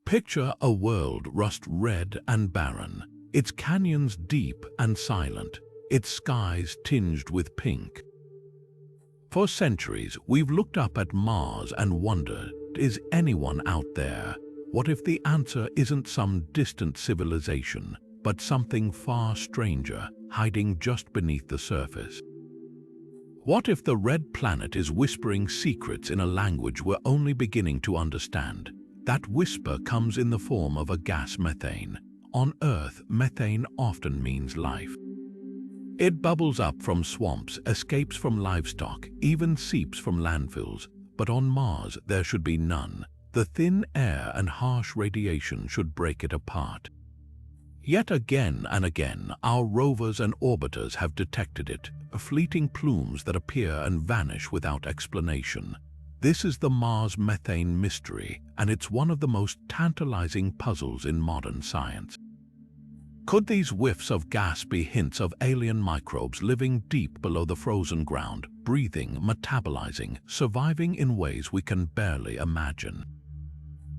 Picture a world rust-red and barren, its canyons deep and silent, its skies tinged with pink. For centuries, we've looked up at Mars and wondered, is anyone out there? What if the answer isn't some distant civilization, but something far stranger, hiding just beneath the surface? What if the red planet is whispering secrets in a language we're only beginning to understand? That whisper comes in the form of a gas, methane. On Earth, methane often means life. It bubbles up from swamps, escapes from livestock, even seeps from landfills. But on Mars, there should be none. The thin air and harsh radiation should break it apart. Yet again and again, our rovers and orbiters have detected it, fleeting plumes that appear and vanish without explanation. This is the Mars methane mystery, and it's one of the most tantalizing puzzles in modern science. Could these whiffs of gas be hints of alien microbes living deep below the frozen ground, breathing, metabolizing, surviving in ways we can barely imagine?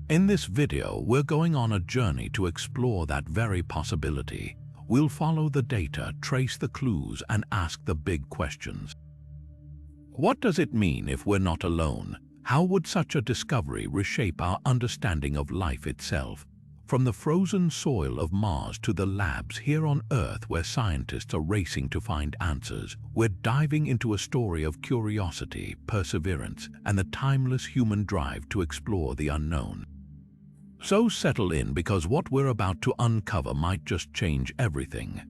In this video, we're going on a journey to explore that very possibility. We'll follow the data, trace the clues, and ask the big questions. What does it mean if we're not alone? How would such a discovery reshape our understanding of life itself? From the frozen soil of Mars to the labs here on Earth where scientists are racing to find answers, we're diving into a story of curiosity, perseverance, and the timeless human drive to explore the unknown. So settle in, because what we're about to uncover might just change everything.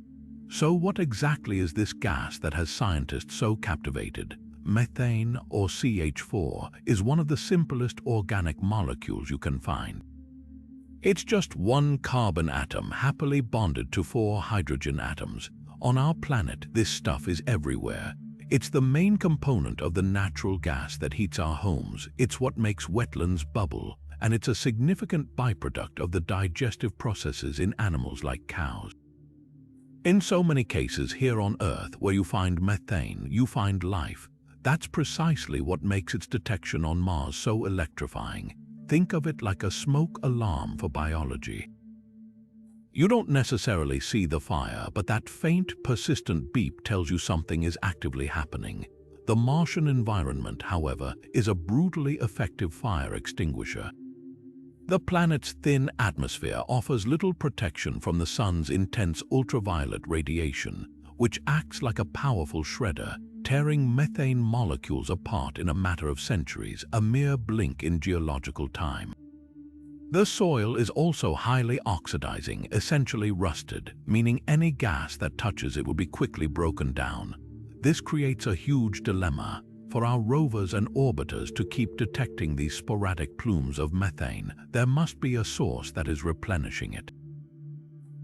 So what exactly is this gas that has scientists so captivated? Methane, or CH4, is one of the simplest organic molecules you can find. It's just one carbon atom happily bonded to 4 hydrogen atoms. On our planet, this stuff is everywhere. It's the main component of the natural gas that heats our homes. It's what makes wetlands bubble, and it's a significant byproduct of the digestive processes in animals like cows. In so many cases here on Earth where you find methane, you find life. That's precisely what makes its detection on Mars so electrifying. Think of it like a smoke alarm for biology. You don't necessarily see the fire, but that faint, persistent beep tells you something is actively happening. The Martian environment, however, is a brutally effective fire extinguisher. The planet's thin atmosphere offers little protection from the sun's intense ultraviolet radiation, which acts like a powerful shredder, tearing methane molecules apart in a matter of centuries, a mere blink in geological time. The soil is also highly oxidizing, essentially rusted, meaning any gas that touches it will be quickly broken down. This creates a huge dilemma for our rovers and orbiters to keep detecting these sporadic plumes of methane. There must be a source that is replenishing it.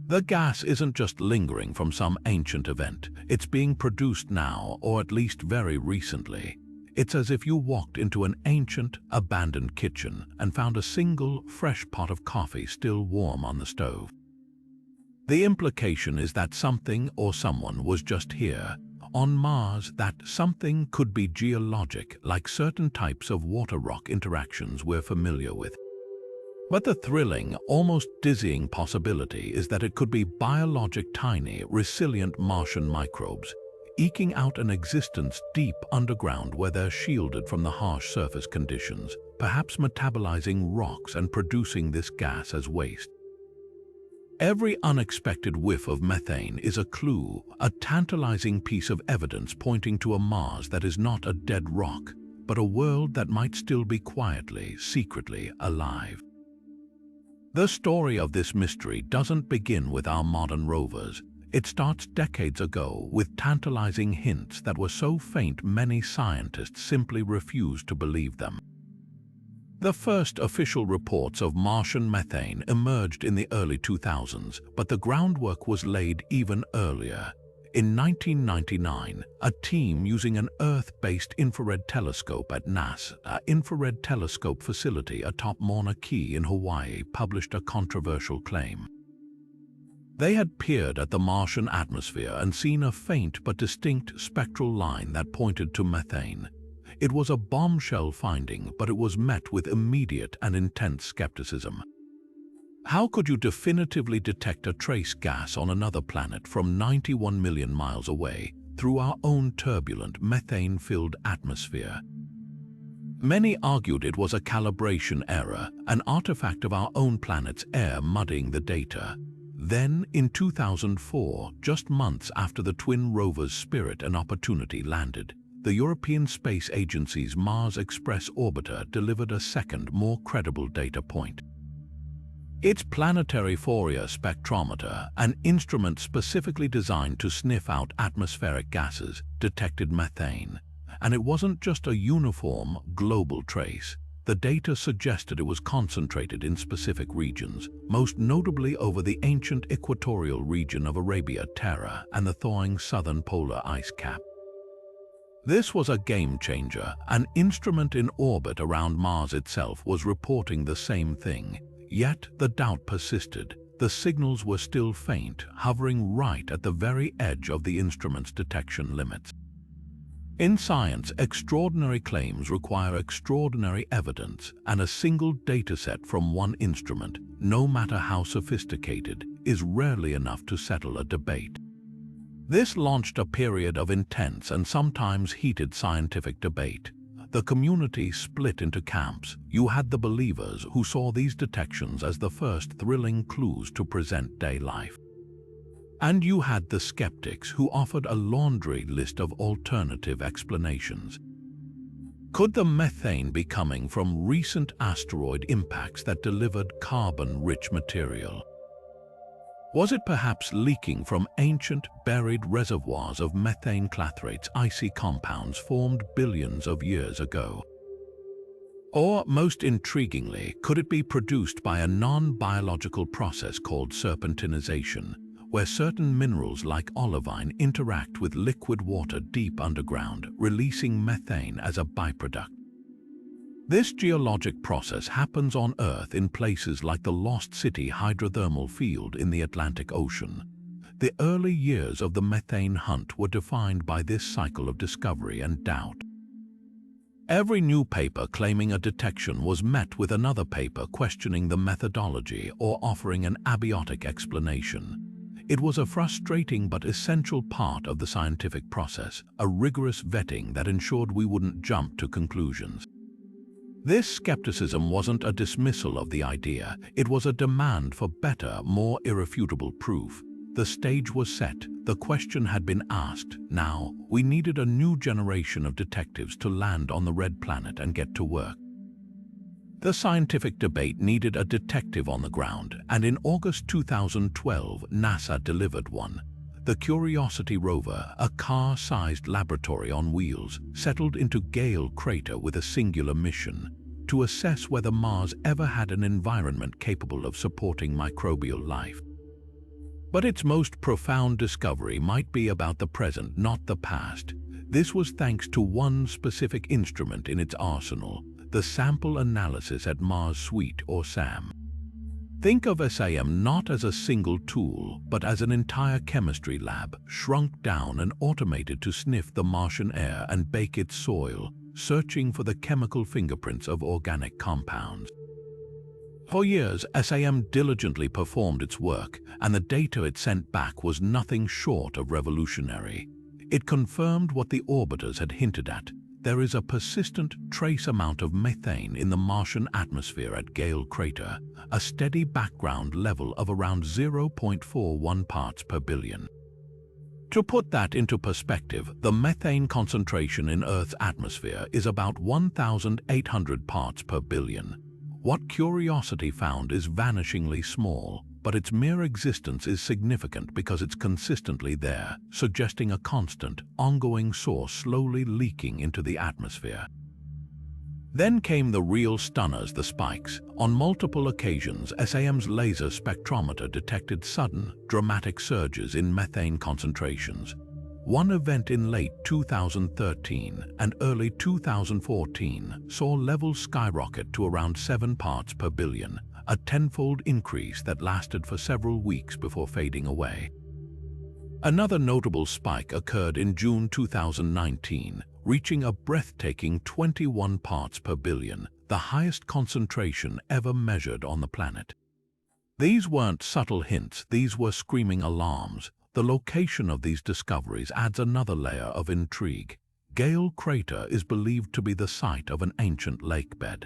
The gas isn't just lingering from some ancient event. It's being produced now, or at least very recently. It's as if you walked into an ancient, abandoned kitchen and found a single, fresh pot of coffee still warm on the stove. The implication is that something or someone was just here. On Mars, that something could be geologic, like certain types of water-rock interactions we're familiar with. But the thrilling, almost dizzying possibility is that it could be biologic, tiny, resilient Martian microbes, eking out an existence deep underground where they're shielded from the harsh surface conditions, perhaps metabolizing rocks and producing this gas as waste. Every unexpected whiff of methane is a clue, a tantalizing piece of evidence pointing to a Mars that is not a dead rock, but a world that might still be quietly, secretly alive. The story of this mystery doesn't begin with our modern rovers. It starts decades ago with tantalizing hints that were so faint many scientists simply refused to believe them. The first official reports of Martian methane emerged in the early 2000s, but the groundwork was laid even earlier. In 1999, a team using an Earth-based infrared telescope at NASA's Infrared Telescope Facility atop Mauna Kea in Hawaii published a controversial claim. They had peered at the Martian atmosphere and seen a faint but distinct spectral line that pointed to methane. It was a bombshell finding, but it was met with immediate and intense skepticism. How could you definitively detect a trace gas on another planet from 91 million miles away through our own turbulent, methane-filled atmosphere? Many argued it was a calibration error, an artifact of our own planet's air muddying the data. Then, in 2004, just months after the twin rovers Spirit and Opportunity landed, the European Space Agency's Mars Express orbiter delivered a second, more credible data point. Its Planetary Fourier spectrometer, an instrument specifically designed to sniff out atmospheric gases, detected methane. And it wasn't just a uniform, global trace. The data suggested it was concentrated in specific regions, most notably over the ancient equatorial region of Arabia Terra and the thawing southern polar ice cap. This was a game-changer. An instrument in orbit around Mars itself was reporting the same thing. Yet the doubt persisted. The signals were still faint, hovering right at the very edge of the instrument's detection limits. In science, extraordinary claims require extraordinary evidence, and a single dataset from one instrument, no matter how sophisticated, is rarely enough to settle a debate. This launched a period of intense and sometimes heated scientific debate. The community split into camps. You had the believers who saw these detections as the first thrilling clues to present-day life. And you had the skeptics who offered a laundry list of alternative explanations. Could the methane be coming from recent asteroid impacts that delivered carbon-rich material? Was it perhaps leaking from ancient, buried reservoirs of methane clathrates, icy compounds formed billions of years ago? Or, most intriguingly, could it be produced by a non-biological process called serpentinization, where certain minerals like olivine interact with liquid water deep underground, releasing methane as a byproduct? This geologic process happens on Earth in places like the Lost City hydrothermal field in the Atlantic Ocean. The early years of the methane hunt were defined by this cycle of discovery and doubt. Every new paper claiming a detection was met with another paper questioning the methodology or offering an abiotic explanation. It was a frustrating but essential part of the scientific process, a rigorous vetting that ensured we wouldn't jump to conclusions. This skepticism wasn't a dismissal of the idea, it was a demand for better, more irrefutable proof. The stage was set, the question had been asked. Now, we needed a new generation of detectives to land on the red planet and get to work. The scientific debate needed a detective on the ground, and in August 2012, NASA delivered one. The Curiosity rover, a car-sized laboratory on wheels, settled into Gale Crater with a singular mission: to assess whether Mars ever had an environment capable of supporting microbial life. But its most profound discovery might be about the present, not the past. This was thanks to one specific instrument in its arsenal: the Sample Analysis at Mars Suite, or SAM. Think of SAM not as a single tool, but as an entire chemistry lab, shrunk down and automated to sniff the Martian air and bake its soil, searching for the chemical fingerprints of organic compounds. For years, SAM diligently performed its work, and the data it sent back was nothing short of revolutionary. It confirmed what the orbiters had hinted at. There is a persistent, trace amount of methane in the Martian atmosphere at Gale Crater, a steady background level of around 0.41 parts per billion. To put that into perspective, the methane concentration in Earth's atmosphere is about 1,800 parts per billion. What Curiosity found is vanishingly small, but its mere existence is significant because it's consistently there, suggesting a constant, ongoing source slowly leaking into the atmosphere. Then came the real stunners, the spikes. On multiple occasions, SAM's laser spectrometer detected sudden, dramatic surges in methane concentrations. One event in late 2013 and early 2014 saw levels skyrocket to around 7 parts per billion, a tenfold increase that lasted for several weeks before fading away. Another notable spike occurred in June 2019, reaching a breathtaking 21 parts per billion, the highest concentration ever measured on the planet. These weren't subtle hints, these were screaming alarms. The location of these discoveries adds another layer of intrigue. Gale Crater is believed to be the site of an ancient lakebed.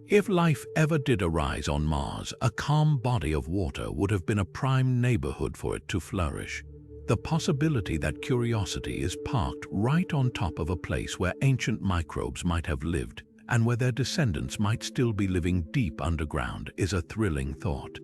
If life ever did arise on Mars, a calm body of water would have been a prime neighborhood for it to flourish. The possibility that Curiosity is parked right on top of a place where ancient microbes might have lived and where their descendants might still be living deep underground is a thrilling thought.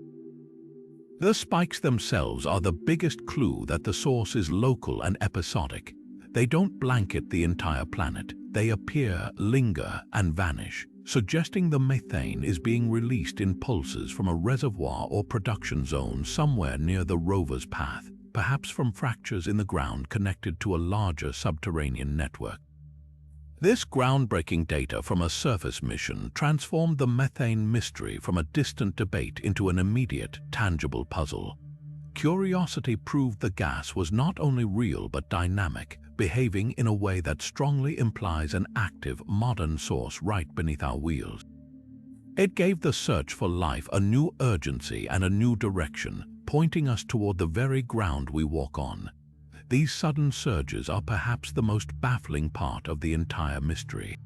The spikes themselves are the biggest clue that the source is local and episodic. They don't blanket the entire planet. They appear, linger, and vanish, suggesting the methane is being released in pulses from a reservoir or production zone somewhere near the rover's path, perhaps from fractures in the ground connected to a larger subterranean network. This groundbreaking data from a surface mission transformed the methane mystery from a distant debate into an immediate, tangible puzzle. Curiosity proved the gas was not only real but dynamic, behaving in a way that strongly implies an active, modern source right beneath our wheels. It gave the search for life a new urgency and a new direction, pointing us toward the very ground we walk on. These sudden surges are perhaps the most baffling part of the entire mystery.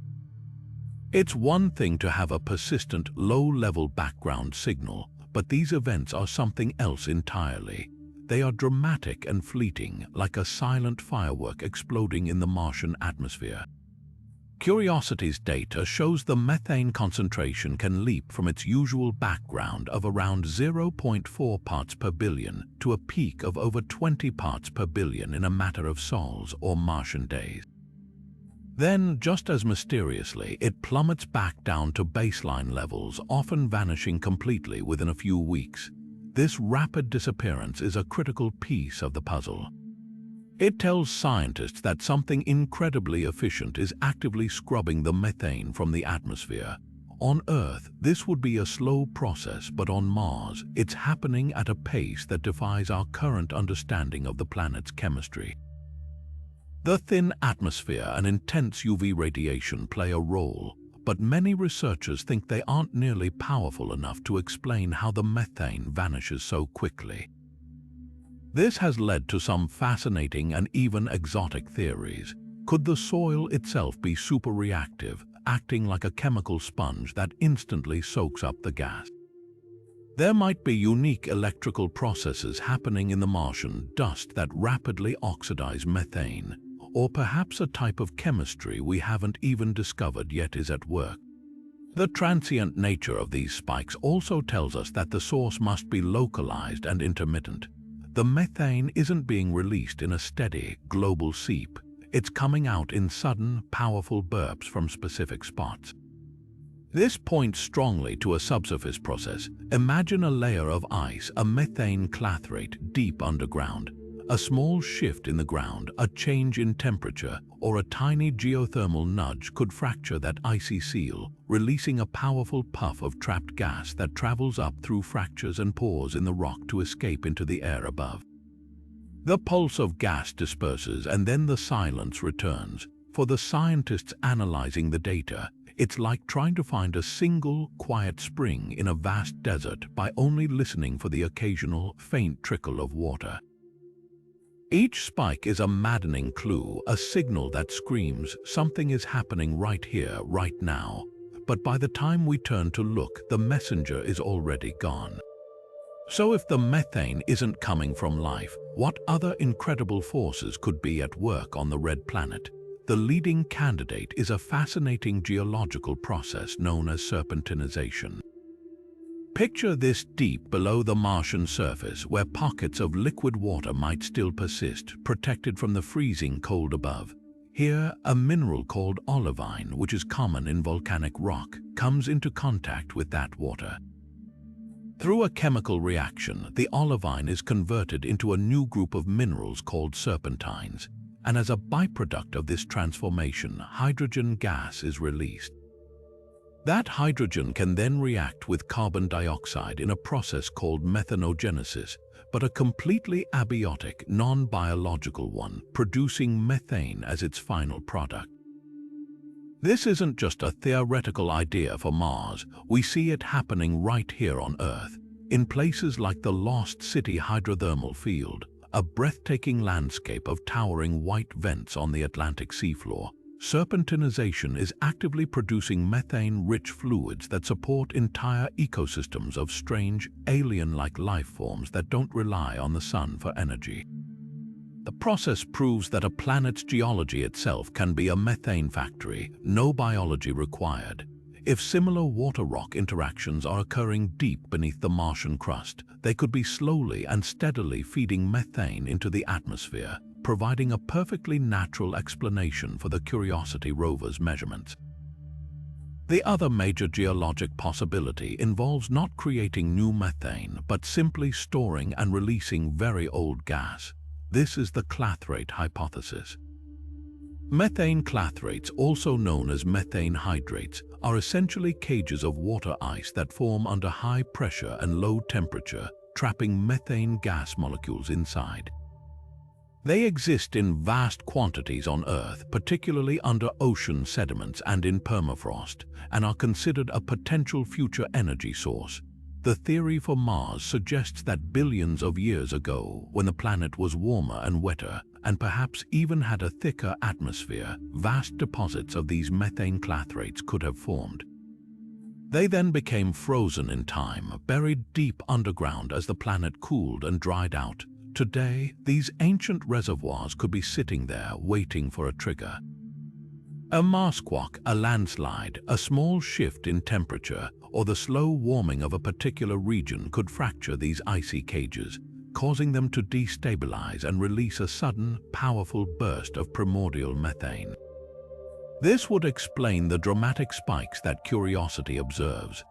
It's one thing to have a persistent, low-level background signal, but these events are something else entirely. They are dramatic and fleeting, like a silent firework exploding in the Martian atmosphere. Curiosity's data shows the methane concentration can leap from its usual background of around 0.4 parts per billion to a peak of over 20 parts per billion in a matter of sols or Martian days. Then, just as mysteriously, it plummets back down to baseline levels, often vanishing completely within a few weeks. This rapid disappearance is a critical piece of the puzzle. It tells scientists that something incredibly efficient is actively scrubbing the methane from the atmosphere. On Earth, this would be a slow process, but on Mars, it's happening at a pace that defies our current understanding of the planet's chemistry. The thin atmosphere and intense UV radiation play a role, but many researchers think they aren't nearly powerful enough to explain how the methane vanishes so quickly. This has led to some fascinating and even exotic theories. Could the soil itself be superreactive, acting like a chemical sponge that instantly soaks up the gas? There might be unique electrical processes happening in the Martian dust that rapidly oxidize methane, or perhaps a type of chemistry we haven't even discovered yet is at work. The transient nature of these spikes also tells us that the source must be localized and intermittent. The methane isn't being released in a steady, global seep. It's coming out in sudden, powerful burps from specific spots. This points strongly to a subsurface process. Imagine a layer of ice, a methane clathrate deep underground. A small shift in the ground, a change in temperature, or a tiny geothermal nudge could fracture that icy seal, releasing a powerful puff of trapped gas that travels up through fractures and pores in the rock to escape into the air above. The pulse of gas disperses and then the silence returns. For the scientists analyzing the data, it's like trying to find a single, quiet spring in a vast desert by only listening for the occasional, faint trickle of water. Each spike is a maddening clue, a signal that screams, something is happening right here, right now. But by the time we turn to look, the messenger is already gone. So if the methane isn't coming from life, what other incredible forces could be at work on the red planet? The leading candidate is a fascinating geological process known as serpentinization. Picture this deep below the Martian surface where pockets of liquid water might still persist, protected from the freezing cold above. Here, a mineral called olivine, which is common in volcanic rock, comes into contact with that water. Through a chemical reaction, the olivine is converted into a new group of minerals called serpentines, and as a byproduct of this transformation, hydrogen gas is released. That hydrogen can then react with carbon dioxide in a process called methanogenesis, but a completely abiotic, non-biological one, producing methane as its final product. This isn't just a theoretical idea for Mars, we see it happening right here on Earth. In places like the Lost City hydrothermal field, a breathtaking landscape of towering white vents on the Atlantic seafloor, serpentinization is actively producing methane-rich fluids that support entire ecosystems of strange, alien-like life forms that don't rely on the sun for energy. The process proves that a planet's geology itself can be a methane factory, no biology required. If similar water-rock interactions are occurring deep beneath the Martian crust, they could be slowly and steadily feeding methane into the atmosphere, providing a perfectly natural explanation for the Curiosity rover's measurements. The other major geologic possibility involves not creating new methane, but simply storing and releasing very old gas. This is the clathrate hypothesis. Methane clathrates, also known as methane hydrates, are essentially cages of water ice that form under high pressure and low temperature, trapping methane gas molecules inside. They exist in vast quantities on Earth, particularly under ocean sediments and in permafrost, and are considered a potential future energy source. The theory for Mars suggests that billions of years ago, when the planet was warmer and wetter, and perhaps even had a thicker atmosphere, vast deposits of these methane clathrates could have formed. They then became frozen in time, buried deep underground as the planet cooled and dried out. Today, these ancient reservoirs could be sitting there waiting for a trigger. A marsquake, a landslide, a small shift in temperature, or the slow warming of a particular region could fracture these icy cages, causing them to destabilize and release a sudden, powerful burst of primordial methane. This would explain the dramatic spikes that Curiosity observes.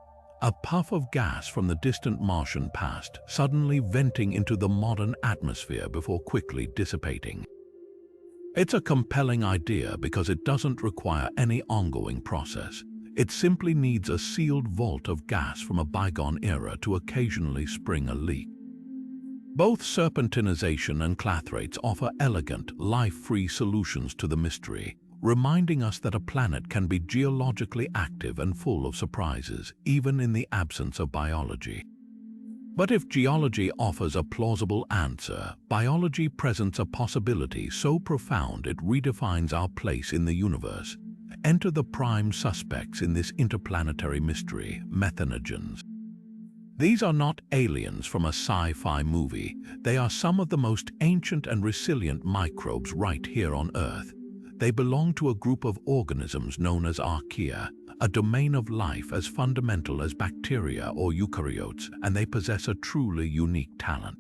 A puff of gas from the distant Martian past, suddenly venting into the modern atmosphere before quickly dissipating. It's a compelling idea because it doesn't require any ongoing process. It simply needs a sealed vault of gas from a bygone era to occasionally spring a leak. Both serpentinization and clathrates offer elegant, life-free solutions to the mystery, reminding us that a planet can be geologically active and full of surprises, even in the absence of biology. But if geology offers a plausible answer, biology presents a possibility so profound it redefines our place in the universe. Enter the prime suspects in this interplanetary mystery, methanogens. These are not aliens from a sci-fi movie. They are some of the most ancient and resilient microbes right here on Earth. They belong to a group of organisms known as archaea, a domain of life as fundamental as bacteria or eukaryotes, and they possess a truly unique talent.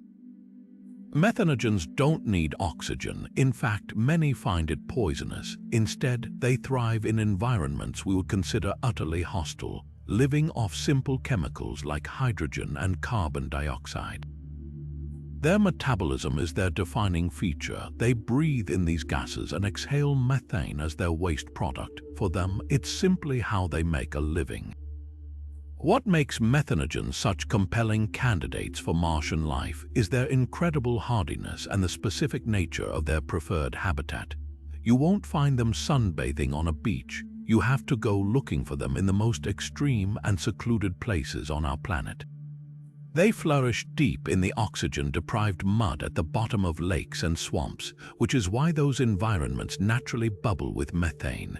Methanogens don't need oxygen. In fact, many find it poisonous. Instead, they thrive in environments we would consider utterly hostile, living off simple chemicals like hydrogen and carbon dioxide. Their metabolism is their defining feature. They breathe in these gases and exhale methane as their waste product. For them, it's simply how they make a living. What makes methanogens such compelling candidates for Martian life is their incredible hardiness and the specific nature of their preferred habitat. You won't find them sunbathing on a beach. You have to go looking for them in the most extreme and secluded places on our planet. They flourish deep in the oxygen-deprived mud at the bottom of lakes and swamps, which is why those environments naturally bubble with methane.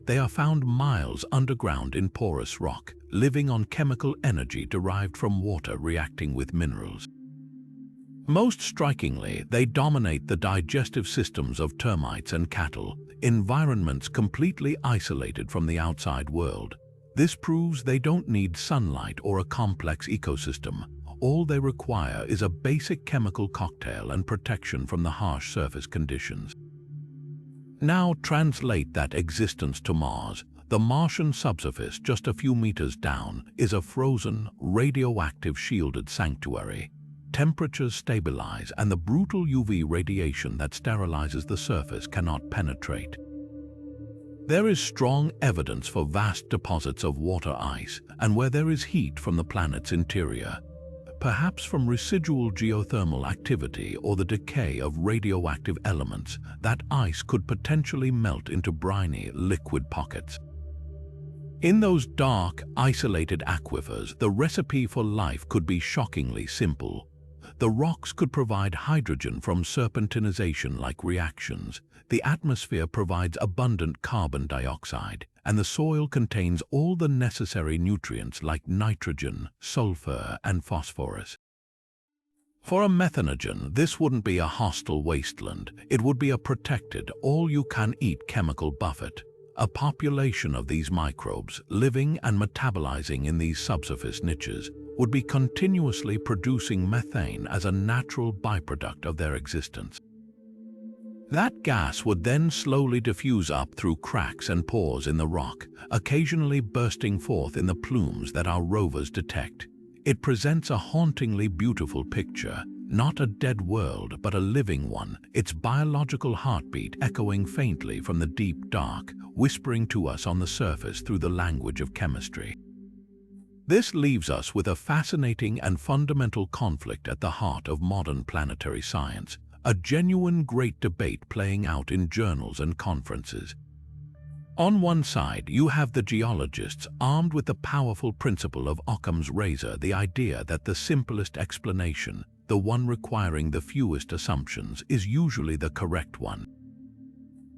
They are found miles underground in porous rock, living on chemical energy derived from water reacting with minerals. Most strikingly, they dominate the digestive systems of termites and cattle, environments completely isolated from the outside world. This proves they don't need sunlight or a complex ecosystem. All they require is a basic chemical cocktail and protection from the harsh surface conditions. Now translate that existence to Mars. The Martian subsurface, just a few meters down, is a frozen, radioactive shielded sanctuary. Temperatures stabilize and the brutal UV radiation that sterilizes the surface cannot penetrate. There is strong evidence for vast deposits of water ice, and where there is heat from the planet's interior, perhaps from residual geothermal activity or the decay of radioactive elements, that ice could potentially melt into briny, liquid pockets. In those dark, isolated aquifers, the recipe for life could be shockingly simple. The rocks could provide hydrogen from serpentinization-like reactions, the atmosphere provides abundant carbon dioxide, and the soil contains all the necessary nutrients like nitrogen, sulfur, and phosphorus. For a methanogen, this wouldn't be a hostile wasteland. It would be a protected, all-you-can-eat chemical buffet. A population of these microbes, living and metabolizing in these subsurface niches, would be continuously producing methane as a natural byproduct of their existence. That gas would then slowly diffuse up through cracks and pores in the rock, occasionally bursting forth in the plumes that our rovers detect. It presents a hauntingly beautiful picture, not a dead world but a living one, its biological heartbeat echoing faintly from the deep dark, whispering to us on the surface through the language of chemistry. This leaves us with a fascinating and fundamental conflict at the heart of modern planetary science, a genuine great debate playing out in journals and conferences. On one side, you have the geologists armed with the powerful principle of Occam's razor, the idea that the simplest explanation, the one requiring the fewest assumptions, is usually the correct one.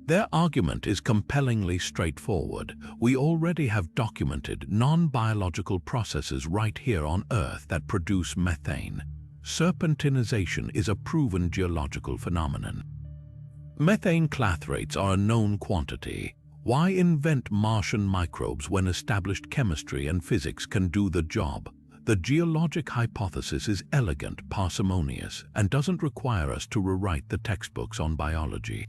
Their argument is compellingly straightforward. We already have documented non-biological processes right here on Earth that produce methane. Serpentinization is a proven geological phenomenon. Methane clathrates are a known quantity. Why invent Martian microbes when established chemistry and physics can do the job? The geologic hypothesis is elegant, parsimonious, and doesn't require us to rewrite the textbooks on biology.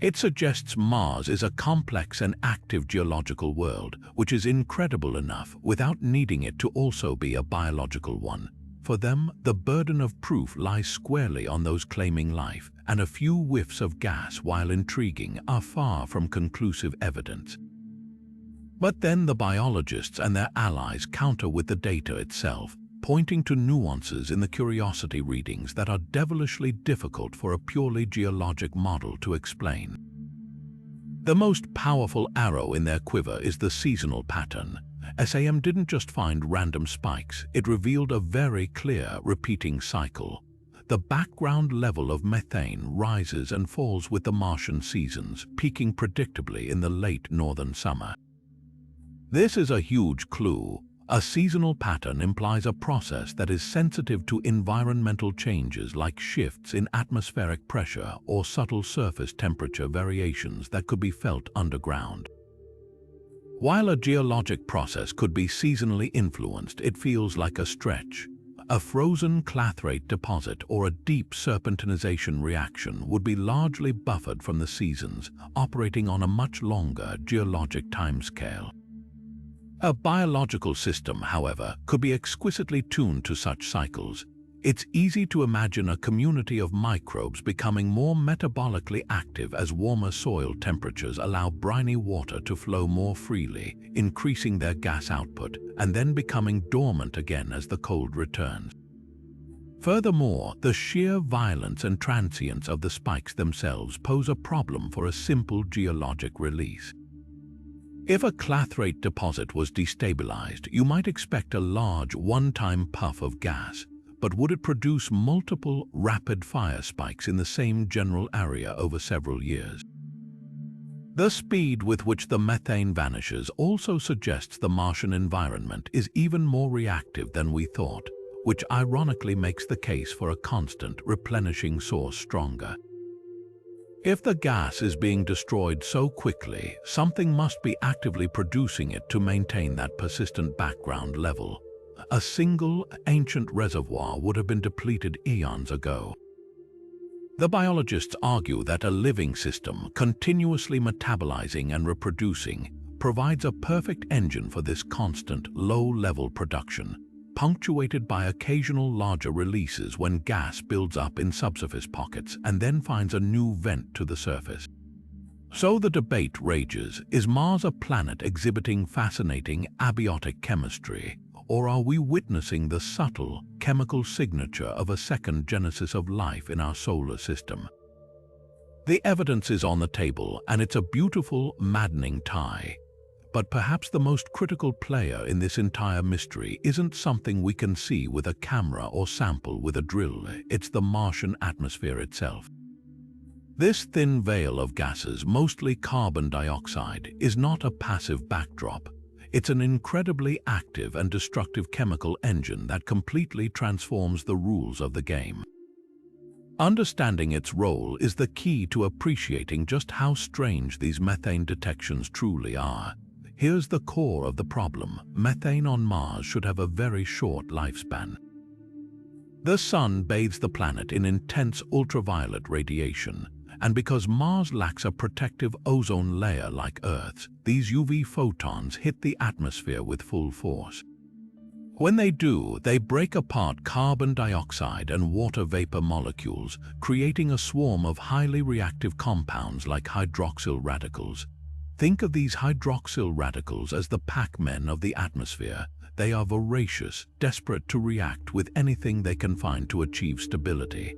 It suggests Mars is a complex and active geological world, which is incredible enough without needing it to also be a biological one. For them, the burden of proof lies squarely on those claiming life, and a few whiffs of gas, while intriguing, are far from conclusive evidence. But then the biologists and their allies counter with the data itself, pointing to nuances in the curiosity readings that are devilishly difficult for a purely geologic model to explain. The most powerful arrow in their quiver is the seasonal pattern. SAM didn't just find random spikes, it revealed a very clear, repeating cycle. The background level of methane rises and falls with the Martian seasons, peaking predictably in the late northern summer. This is a huge clue. A seasonal pattern implies a process that is sensitive to environmental changes like shifts in atmospheric pressure or subtle surface temperature variations that could be felt underground. While a geologic process could be seasonally influenced, it feels like a stretch. A frozen clathrate deposit or a deep serpentinization reaction would be largely buffered from the seasons, operating on a much longer geologic timescale. A biological system, however, could be exquisitely tuned to such cycles. It's easy to imagine a community of microbes becoming more metabolically active as warmer soil temperatures allow briny water to flow more freely, increasing their gas output, and then becoming dormant again as the cold returns. Furthermore, the sheer violence and transience of the spikes themselves pose a problem for a simple geologic release. If a clathrate deposit was destabilized, you might expect a large one-time puff of gas, but would it produce multiple rapid-fire spikes in the same general area over several years? The speed with which the methane vanishes also suggests the Martian environment is even more reactive than we thought, which ironically makes the case for a constant, replenishing source stronger. If the gas is being destroyed so quickly, something must be actively producing it to maintain that persistent background level. A single, ancient reservoir would have been depleted eons ago. The biologists argue that a living system, continuously metabolizing and reproducing, provides a perfect engine for this constant, low-level production, punctuated by occasional larger releases when gas builds up in subsurface pockets and then finds a new vent to the surface. So the debate rages, is Mars a planet exhibiting fascinating abiotic chemistry, or are we witnessing the subtle chemical signature of a second genesis of life in our solar system? The evidence is on the table, and it's a beautiful, maddening tie. But perhaps the most critical player in this entire mystery isn't something we can see with a camera or sample with a drill. It's the Martian atmosphere itself. This thin veil of gases, mostly carbon dioxide, is not a passive backdrop. It's an incredibly active and destructive chemical engine that completely transforms the rules of the game. Understanding its role is the key to appreciating just how strange these methane detections truly are. Here's the core of the problem. Methane on Mars should have a very short lifespan. The sun bathes the planet in intense ultraviolet radiation, and because Mars lacks a protective ozone layer like Earth's, these UV photons hit the atmosphere with full force. When they do, they break apart carbon dioxide and water vapor molecules, creating a swarm of highly reactive compounds like hydroxyl radicals. Think of these hydroxyl radicals as the Pac-Men of the atmosphere. They are voracious, desperate to react with anything they can find to achieve stability.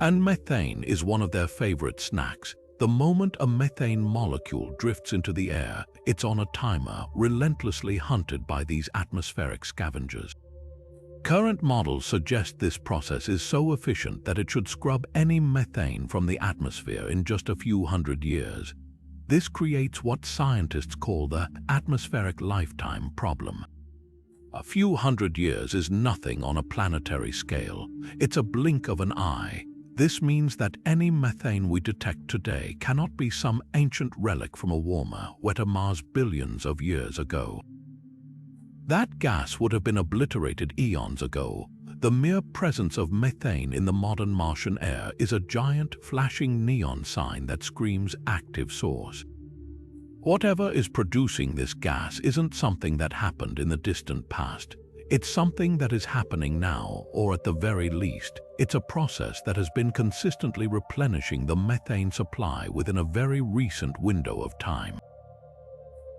And methane is one of their favorite snacks. The moment a methane molecule drifts into the air, it's on a timer, relentlessly hunted by these atmospheric scavengers. Current models suggest this process is so efficient that it should scrub any methane from the atmosphere in just a few hundred years. This creates what scientists call the atmospheric lifetime problem. A few hundred years is nothing on a planetary scale. It's a blink of an eye. This means that any methane we detect today cannot be some ancient relic from a warmer, wetter Mars billions of years ago. That gas would have been obliterated eons ago. The mere presence of methane in the modern Martian air is a giant, flashing neon sign that screams active source. Whatever is producing this gas isn't something that happened in the distant past. It's something that is happening now, or at the very least, it's a process that has been consistently replenishing the methane supply within a very recent window of time.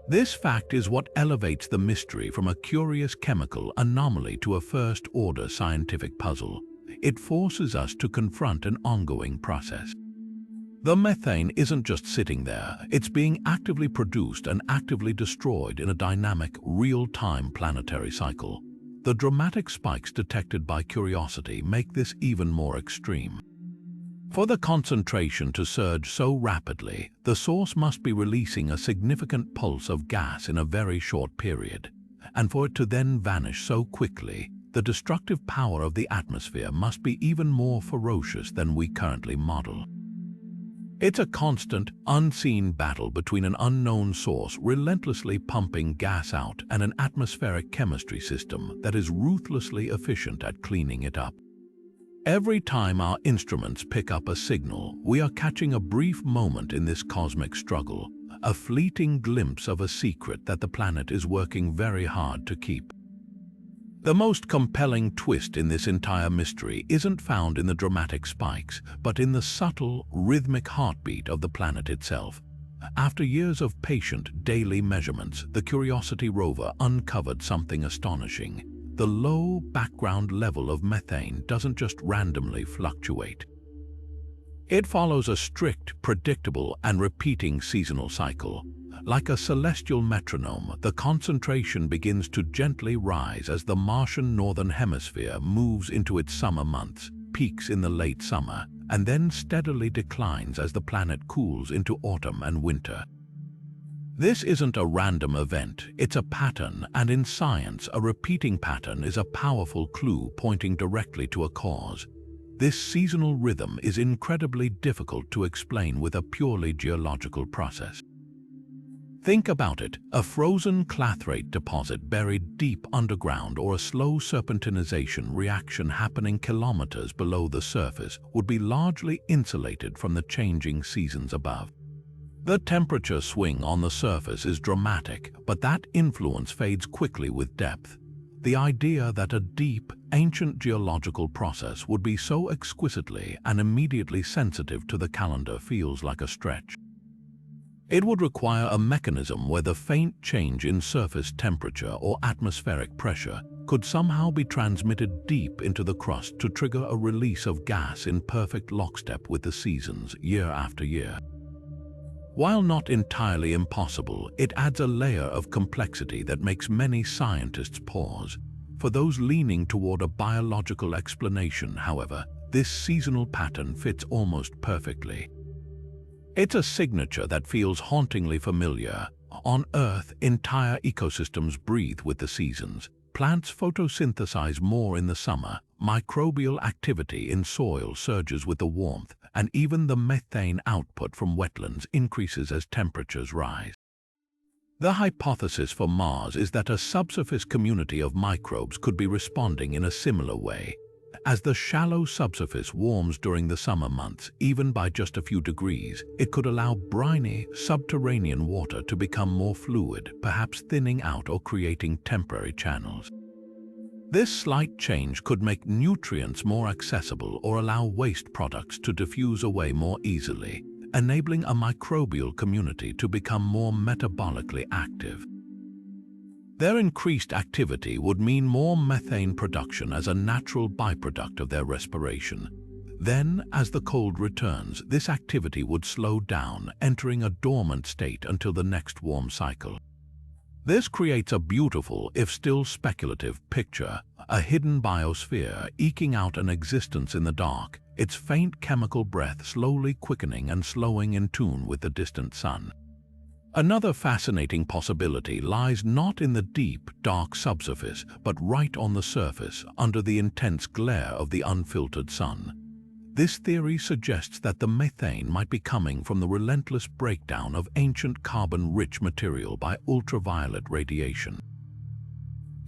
This fact is what elevates the mystery from a curious chemical anomaly to a first-order scientific puzzle. It forces us to confront an ongoing process. The methane isn't just sitting there, it's being actively produced and actively destroyed in a dynamic, real-time planetary cycle. The dramatic spikes detected by Curiosity make this even more extreme. For the concentration to surge so rapidly, the source must be releasing a significant pulse of gas in a very short period. And for it to then vanish so quickly, the destructive power of the atmosphere must be even more ferocious than we currently model. It's a constant, unseen battle between an unknown source relentlessly pumping gas out and an atmospheric chemistry system that is ruthlessly efficient at cleaning it up. Every time our instruments pick up a signal, we are catching a brief moment in this cosmic struggle, a fleeting glimpse of a secret that the planet is working very hard to keep. The most compelling twist in this entire mystery isn't found in the dramatic spikes, but in the subtle, rhythmic heartbeat of the planet itself. After years of patient, daily measurements, the Curiosity rover uncovered something astonishing. The low background level of methane doesn't just randomly fluctuate. It follows a strict, predictable, and repeating seasonal cycle. Like a celestial metronome, the concentration begins to gently rise as the Martian northern hemisphere moves into its summer months, peaks in the late summer, and then steadily declines as the planet cools into autumn and winter. This isn't a random event, it's a pattern, and in science, a repeating pattern is a powerful clue pointing directly to a cause. This seasonal rhythm is incredibly difficult to explain with a purely geological process. Think about it, a frozen clathrate deposit buried deep underground or a slow serpentinization reaction happening kilometers below the surface would be largely insulated from the changing seasons above. The temperature swing on the surface is dramatic, but that influence fades quickly with depth. The idea that a deep, ancient geological process would be so exquisitely and immediately sensitive to the calendar feels like a stretch. It would require a mechanism where the faint change in surface temperature or atmospheric pressure could somehow be transmitted deep into the crust to trigger a release of gas in perfect lockstep with the seasons, year after year. While not entirely impossible, it adds a layer of complexity that makes many scientists pause. For those leaning toward a biological explanation, however, this seasonal pattern fits almost perfectly. It's a signature that feels hauntingly familiar. On Earth, entire ecosystems breathe with the seasons. Plants photosynthesize more in the summer, microbial activity in soil surges with the warmth, and even the methane output from wetlands increases as temperatures rise. The hypothesis for Mars is that a subsurface community of microbes could be responding in a similar way. As the shallow subsurface warms during the summer months, even by just a few degrees, it could allow briny, subterranean water to become more fluid, perhaps thinning out or creating temporary channels. This slight change could make nutrients more accessible or allow waste products to diffuse away more easily, enabling a microbial community to become more metabolically active. Their increased activity would mean more methane production as a natural byproduct of their respiration. Then, as the cold returns, this activity would slow down, entering a dormant state until the next warm cycle. This creates a beautiful, if still speculative, picture, a hidden biosphere eking out an existence in the dark, its faint chemical breath slowly quickening and slowing in tune with the distant sun. Another fascinating possibility lies not in the deep, dark subsurface, but right on the surface, under the intense glare of the unfiltered sun. This theory suggests that the methane might be coming from the relentless breakdown of ancient carbon-rich material by ultraviolet radiation.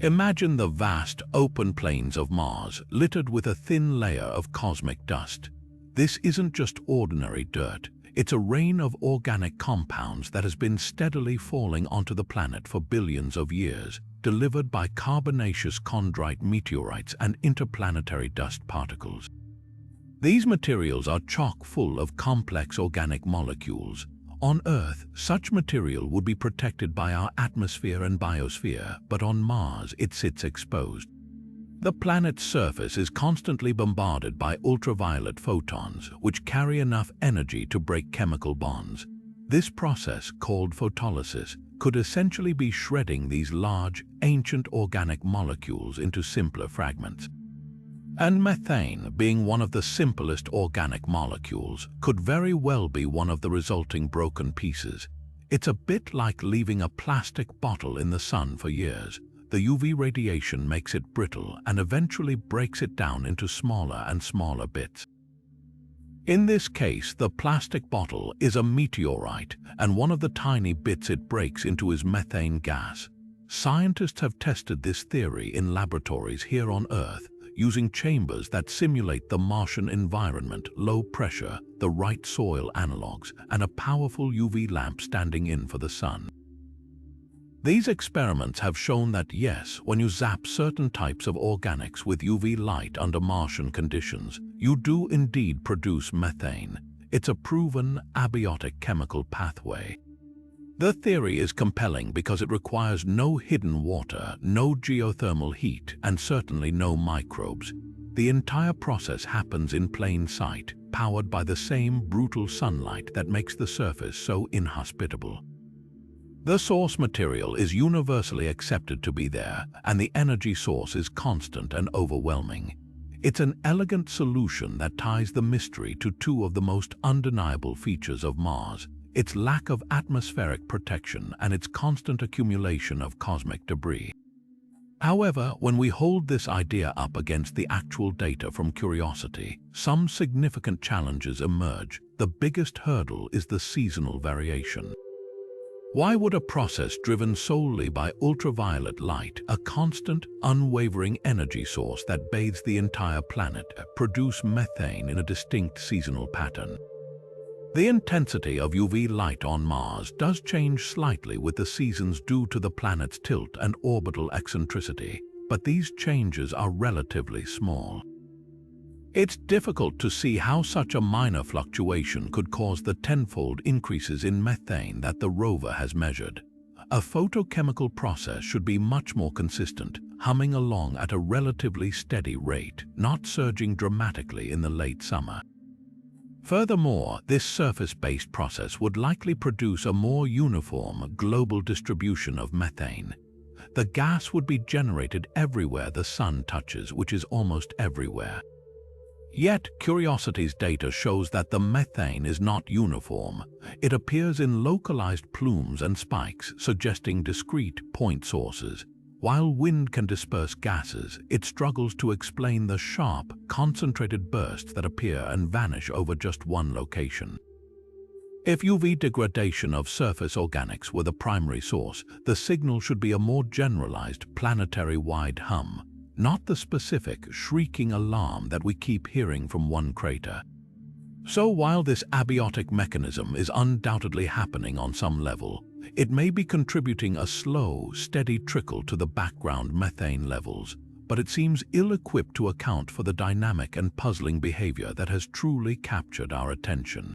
Imagine the vast, open plains of Mars, littered with a thin layer of cosmic dust. This isn't just ordinary dirt. It's a rain of organic compounds that has been steadily falling onto the planet for billions of years, delivered by carbonaceous chondrite meteorites and interplanetary dust particles. These materials are chock full of complex organic molecules. On Earth, such material would be protected by our atmosphere and biosphere, but on Mars it sits exposed. The planet's surface is constantly bombarded by ultraviolet photons, which carry enough energy to break chemical bonds. This process, called photolysis, could essentially be shredding these large, ancient organic molecules into simpler fragments. And methane, being one of the simplest organic molecules, could very well be one of the resulting broken pieces. It's a bit like leaving a plastic bottle in the sun for years. The UV radiation makes it brittle and eventually breaks it down into smaller and smaller bits. In this case, the plastic bottle is a meteorite, and one of the tiny bits it breaks into is methane gas. Scientists have tested this theory in laboratories here on Earth, using chambers that simulate the Martian environment, low pressure, the right soil analogs, and a powerful UV lamp standing in for the sun. These experiments have shown that yes, when you zap certain types of organics with UV light under Martian conditions, you do indeed produce methane. It's a proven abiotic chemical pathway. The theory is compelling because it requires no hidden water, no geothermal heat, and certainly no microbes. The entire process happens in plain sight, powered by the same brutal sunlight that makes the surface so inhospitable. The source material is universally accepted to be there, and the energy source is constant and overwhelming. It's an elegant solution that ties the mystery to two of the most undeniable features of Mars: its lack of atmospheric protection and its constant accumulation of cosmic debris. However, when we hold this idea up against the actual data from curiosity, some significant challenges emerge. The biggest hurdle is the seasonal variation. Why would a process driven solely by ultraviolet light, a constant, unwavering energy source that bathes the entire planet, produce methane in a distinct seasonal pattern? The intensity of UV light on Mars does change slightly with the seasons due to the planet's tilt and orbital eccentricity, but these changes are relatively small. It's difficult to see how such a minor fluctuation could cause the tenfold increases in methane that the rover has measured. A photochemical process should be much more consistent, humming along at a relatively steady rate, not surging dramatically in the late summer. Furthermore, this surface-based process would likely produce a more uniform global distribution of methane. The gas would be generated everywhere the sun touches, which is almost everywhere. Yet, Curiosity's data shows that the methane is not uniform. It appears in localized plumes and spikes, suggesting discrete point sources. While wind can disperse gases, it struggles to explain the sharp, concentrated bursts that appear and vanish over just one location. If UV degradation of surface organics were the primary source, the signal should be a more generalized planetary-wide hum, not the specific, shrieking alarm that we keep hearing from one crater. So while this abiotic mechanism is undoubtedly happening on some level, it may be contributing a slow, steady trickle to the background methane levels, but it seems ill-equipped to account for the dynamic and puzzling behavior that has truly captured our attention.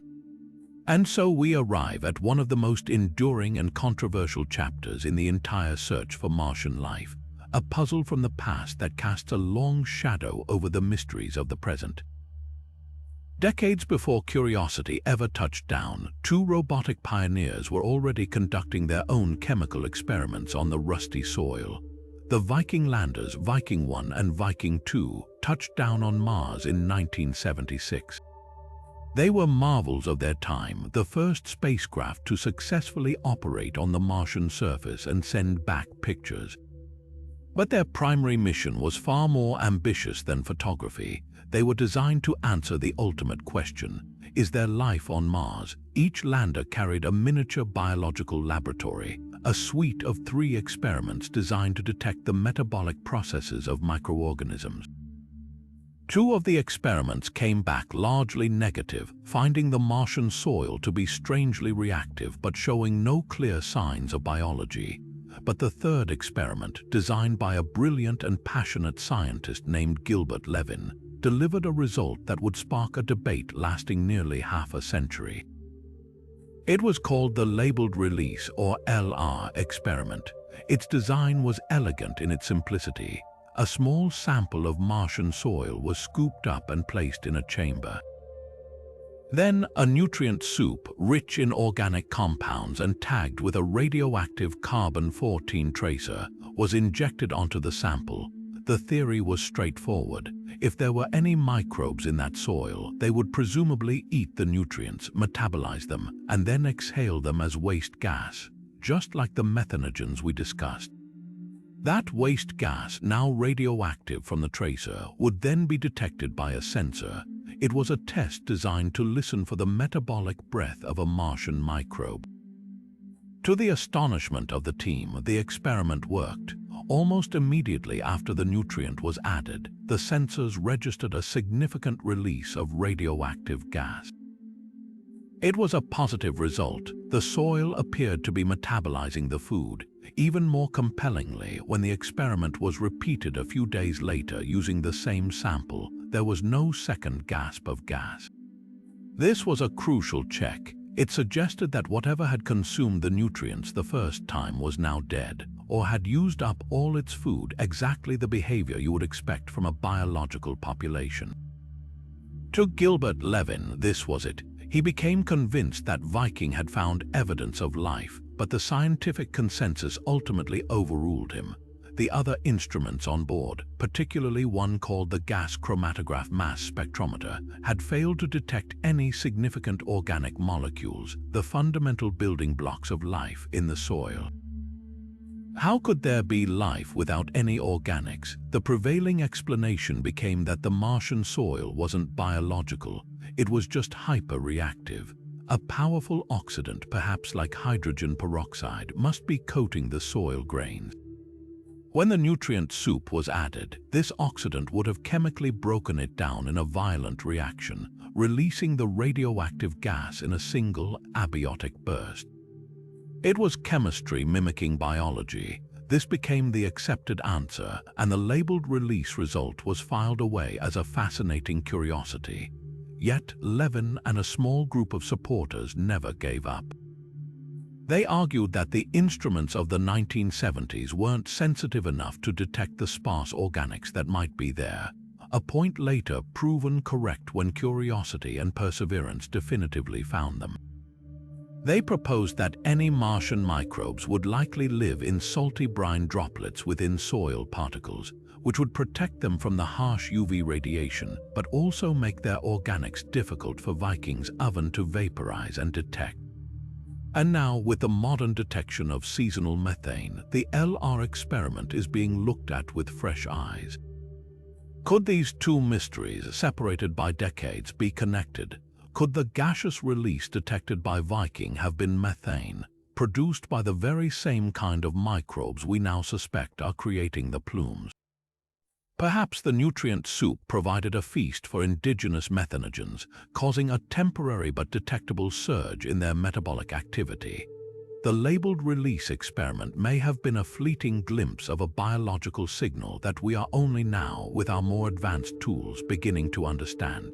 And so we arrive at one of the most enduring and controversial chapters in the entire search for Martian life, a puzzle from the past that casts a long shadow over the mysteries of the present. Decades before Curiosity ever touched down, two robotic pioneers were already conducting their own chemical experiments on the rusty soil. The Viking landers Viking 1 and Viking 2 touched down on Mars in 1976. They were marvels of their time, the first spacecraft to successfully operate on the Martian surface and send back pictures. But their primary mission was far more ambitious than photography. They were designed to answer the ultimate question: is there life on Mars? Each lander carried a miniature biological laboratory, a suite of 3 experiments designed to detect the metabolic processes of microorganisms. 2 of the experiments came back largely negative, finding the Martian soil to be strangely reactive but showing no clear signs of biology. But the 3rd experiment, designed by a brilliant and passionate scientist named Gilbert Levin, delivered a result that would spark a debate lasting nearly half a century. It was called the Labeled Release, or LR, experiment. Its design was elegant in its simplicity. A small sample of Martian soil was scooped up and placed in a chamber. Then a nutrient soup, rich in organic compounds and tagged with a radioactive carbon-14 tracer, was injected onto the sample. The theory was straightforward. If there were any microbes in that soil, they would presumably eat the nutrients, metabolize them, and then exhale them as waste gas, just like the methanogens we discussed. That waste gas, now radioactive from the tracer, would then be detected by a sensor. It was a test designed to listen for the metabolic breath of a Martian microbe. To the astonishment of the team, the experiment worked. Almost immediately after the nutrient was added, the sensors registered a significant release of radioactive gas. It was a positive result. The soil appeared to be metabolizing the food. Even more compellingly, when the experiment was repeated a few days later using the same sample, there was no second gasp of gas. This was a crucial check. It suggested that whatever had consumed the nutrients the first time was now dead, or had used up all its food, exactly the behavior you would expect from a biological population. To Gilbert Levin, this was it. He became convinced that Viking had found evidence of life, but the scientific consensus ultimately overruled him. The other instruments on board, particularly one called the gas chromatograph mass spectrometer, had failed to detect any significant organic molecules, the fundamental building blocks of life in the soil. How could there be life without any organics? The prevailing explanation became that the Martian soil wasn't biological, it was just hyper-reactive. A powerful oxidant, perhaps like hydrogen peroxide, must be coating the soil grains. When the nutrient soup was added, this oxidant would have chemically broken it down in a violent reaction, releasing the radioactive gas in a single abiotic burst. It was chemistry mimicking biology. This became the accepted answer, and the labeled release result was filed away as a fascinating curiosity. Yet Levin and a small group of supporters never gave up. They argued that the instruments of the 1970s weren't sensitive enough to detect the sparse organics that might be there. a point later proven correct when curiosity and perseverance definitively found them. They proposed that any Martian microbes would likely live in salty brine droplets within soil particles, which would protect them from the harsh UV radiation, but also make their organics difficult for Viking's oven to vaporize and detect. And now, with the modern detection of seasonal methane, the LR experiment is being looked at with fresh eyes. Could these two mysteries, separated by decades, be connected? Could the gaseous release detected by Viking have been methane, produced by the very same kind of microbes we now suspect are creating the plumes? Perhaps the nutrient soup provided a feast for indigenous methanogens, causing a temporary but detectable surge in their metabolic activity. The labeled release experiment may have been a fleeting glimpse of a biological signal that we are only now, with our more advanced tools, beginning to understand.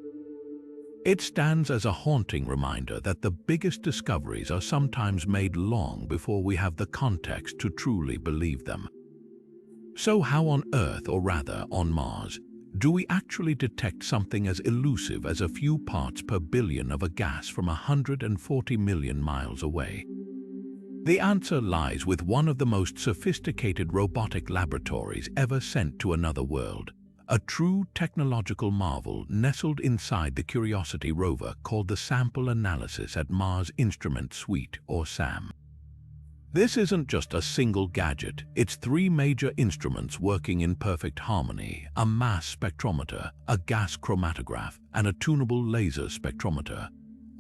It stands as a haunting reminder that the biggest discoveries are sometimes made long before we have the context to truly believe them. So how on Earth, or rather on Mars, do we actually detect something as elusive as a few parts per billion of a gas from 140 million miles away? The answer lies with one of the most sophisticated robotic laboratories ever sent to another world, a true technological marvel nestled inside the Curiosity rover called the Sample Analysis at Mars Instrument Suite, or SAM. This isn't just a single gadget, it's three major instruments working in perfect harmony: a mass spectrometer, a gas chromatograph, and a tunable laser spectrometer,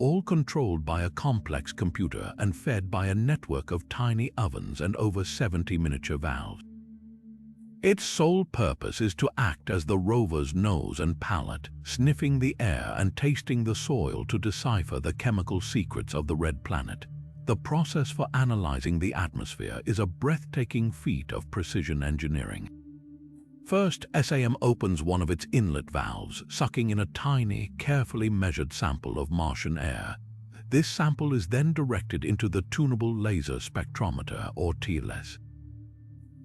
all controlled by a complex computer and fed by a network of tiny ovens and over 70 miniature valves. Its sole purpose is to act as the rover's nose and palate, sniffing the air and tasting the soil to decipher the chemical secrets of the red planet. The process for analyzing the atmosphere is a breathtaking feat of precision engineering. First, SAM opens one of its inlet valves, sucking in a tiny, carefully measured sample of Martian air. This sample is then directed into the tunable laser spectrometer, or TLS.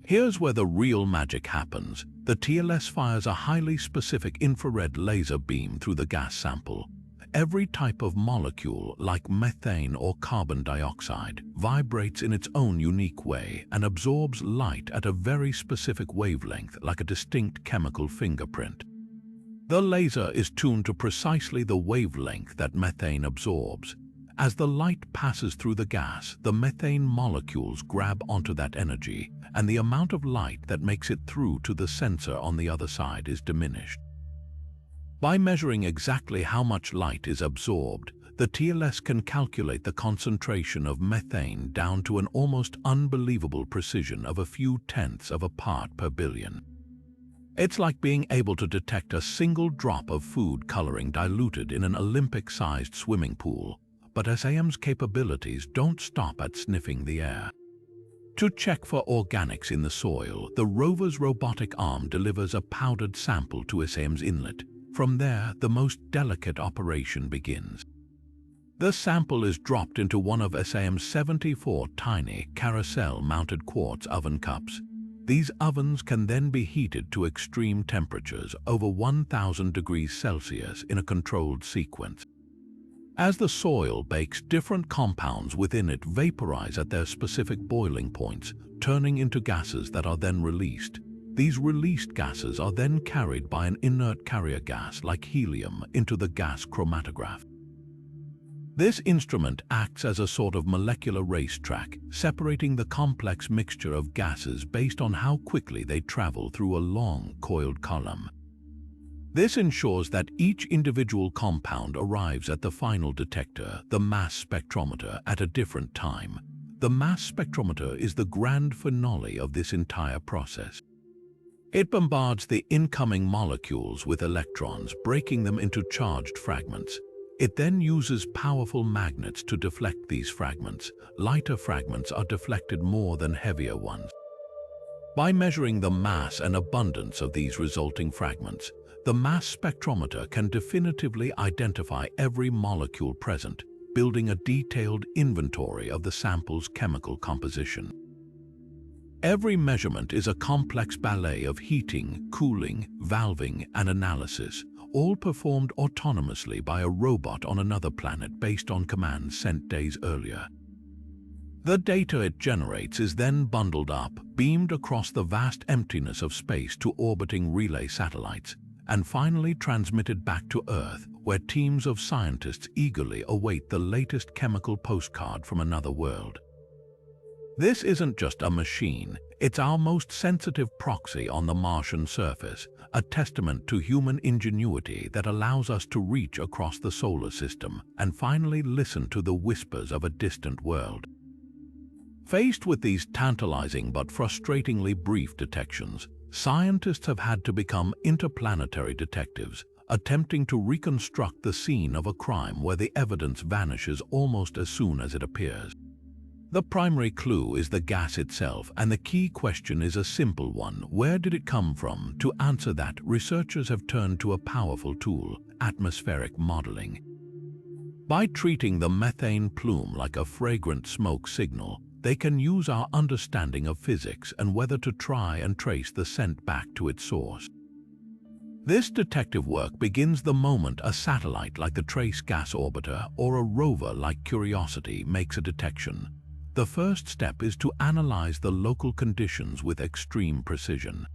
Here's where the real magic happens. The TLS fires a highly specific infrared laser beam through the gas sample. Every type of molecule, like methane or carbon dioxide, vibrates in its own unique way and absorbs light at a very specific wavelength, like a distinct chemical fingerprint. The laser is tuned to precisely the wavelength that methane absorbs. As the light passes through the gas, the methane molecules grab onto that energy, and the amount of light that makes it through to the sensor on the other side is diminished. By measuring exactly how much light is absorbed, the TLS can calculate the concentration of methane down to an almost unbelievable precision of a few tenths of a part per billion. It's like being able to detect a single drop of food coloring diluted in an Olympic-sized swimming pool. But SAM's capabilities don't stop at sniffing the air. To check for organics in the soil, the rover's robotic arm delivers a powdered sample to SAM's inlet. From there, the most delicate operation begins. The sample is dropped into one of SAM's 74 tiny, carousel-mounted quartz oven cups. These ovens can then be heated to extreme temperatures, over 1,000 degrees Celsius, in a controlled sequence. As the soil bakes, different compounds within it vaporize at their specific boiling points, turning into gases that are then released. These released gases are then carried by an inert carrier gas like helium into the gas chromatograph. This instrument acts as a sort of molecular racetrack, separating the complex mixture of gases based on how quickly they travel through a long, coiled column. This ensures that each individual compound arrives at the final detector, the mass spectrometer, at a different time. The mass spectrometer is the grand finale of this entire process. It bombards the incoming molecules with electrons, breaking them into charged fragments. It then uses powerful magnets to deflect these fragments. Lighter fragments are deflected more than heavier ones. By measuring the mass and abundance of these resulting fragments, the mass spectrometer can definitively identify every molecule present, building a detailed inventory of the sample's chemical composition. Every measurement is a complex ballet of heating, cooling, valving, and analysis, all performed autonomously by a robot on another planet based on commands sent days earlier. The data it generates is then bundled up, beamed across the vast emptiness of space to orbiting relay satellites, and finally transmitted back to Earth, where teams of scientists eagerly await the latest chemical postcard from another world. This isn't just a machine, it's our most sensitive proxy on the Martian surface, a testament to human ingenuity that allows us to reach across the solar system and finally listen to the whispers of a distant world. Faced with these tantalizing but frustratingly brief detections, scientists have had to become interplanetary detectives, attempting to reconstruct the scene of a crime where the evidence vanishes almost as soon as it appears. The primary clue is the gas itself, and the key question is a simple one: where did it come from? To answer that, researchers have turned to a powerful tool: atmospheric modeling. By treating the methane plume like a fragrant smoke signal, they can use our understanding of physics and weather to try and trace the scent back to its source. This detective work begins the moment a satellite like the Trace Gas Orbiter or a rover like Curiosity makes a detection. The first step is to analyze the local conditions with extreme precision.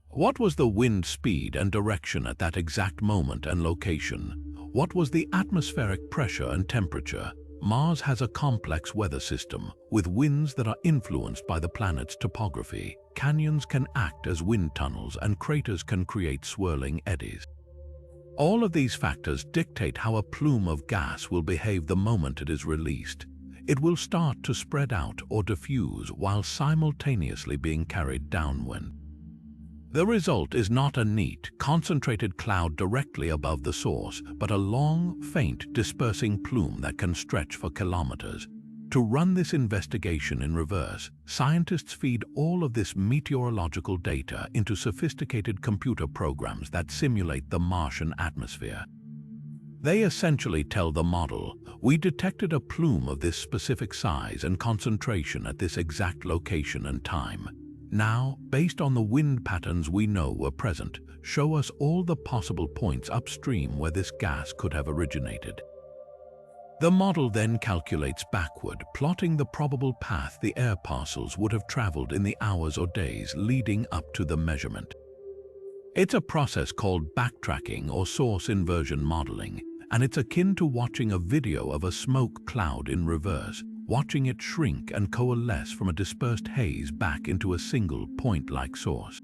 What was the wind speed and direction at that exact moment and location? What was the atmospheric pressure and temperature? Mars has a complex weather system, with winds that are influenced by the planet's topography. Canyons can act as wind tunnels, and craters can create swirling eddies. All of these factors dictate how a plume of gas will behave the moment it is released. It will start to spread out or diffuse while simultaneously being carried downwind. The result is not a neat, concentrated cloud directly above the source, but a long, faint, dispersing plume that can stretch for kilometers. To run this investigation in reverse, scientists feed all of this meteorological data into sophisticated computer programs that simulate the Martian atmosphere. They essentially tell the model, we detected a plume of this specific size and concentration at this exact location and time. Now, based on the wind patterns we know were present, show us all the possible points upstream where this gas could have originated. The model then calculates backward, plotting the probable path the air parcels would have traveled in the hours or days leading up to the measurement. It's a process called backtracking or source inversion modeling, and it's akin to watching a video of a smoke cloud in reverse, watching it shrink and coalesce from a dispersed haze back into a single point-like source.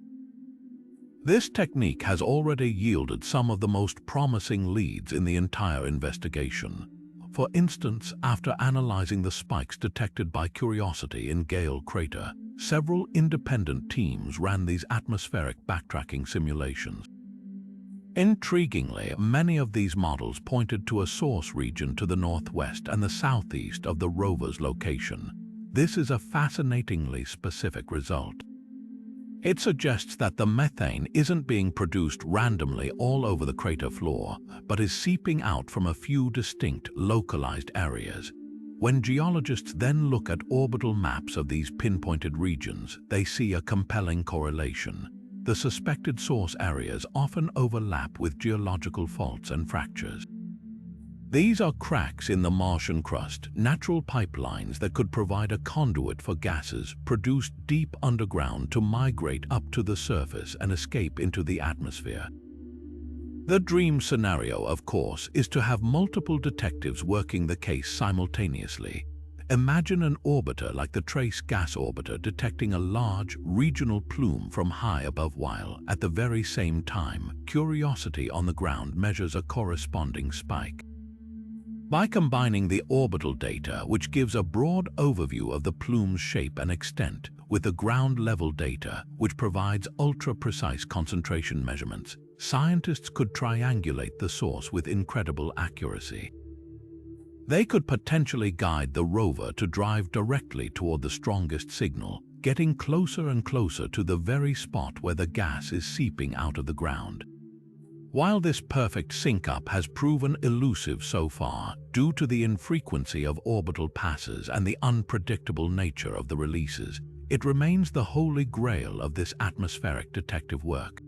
This technique has already yielded some of the most promising leads in the entire investigation. For instance, after analyzing the spikes detected by Curiosity in Gale Crater, several independent teams ran these atmospheric backtracking simulations. Intriguingly, many of these models pointed to a source region to the northwest and the southeast of the rover's location. This is a fascinatingly specific result. It suggests that the methane isn't being produced randomly all over the crater floor, but is seeping out from a few distinct, localized areas. When geologists then look at orbital maps of these pinpointed regions, they see a compelling correlation. The suspected source areas often overlap with geological faults and fractures. These are cracks in the Martian crust, natural pipelines that could provide a conduit for gases produced deep underground to migrate up to the surface and escape into the atmosphere. The dream scenario, of course, is to have multiple detectives working the case simultaneously. Imagine an orbiter like the Trace Gas Orbiter detecting a large, regional plume from high above, while, at the very same time, Curiosity on the ground measures a corresponding spike. By combining the orbital data, which gives a broad overview of the plume's shape and extent, with the ground-level data, which provides ultra-precise concentration measurements, scientists could triangulate the source with incredible accuracy. They could potentially guide the rover to drive directly toward the strongest signal, getting closer and closer to the very spot where the gas is seeping out of the ground. While this perfect sync-up has proven elusive so far due to the infrequency of orbital passes and the unpredictable nature of the releases, it remains the holy grail of this atmospheric detective work.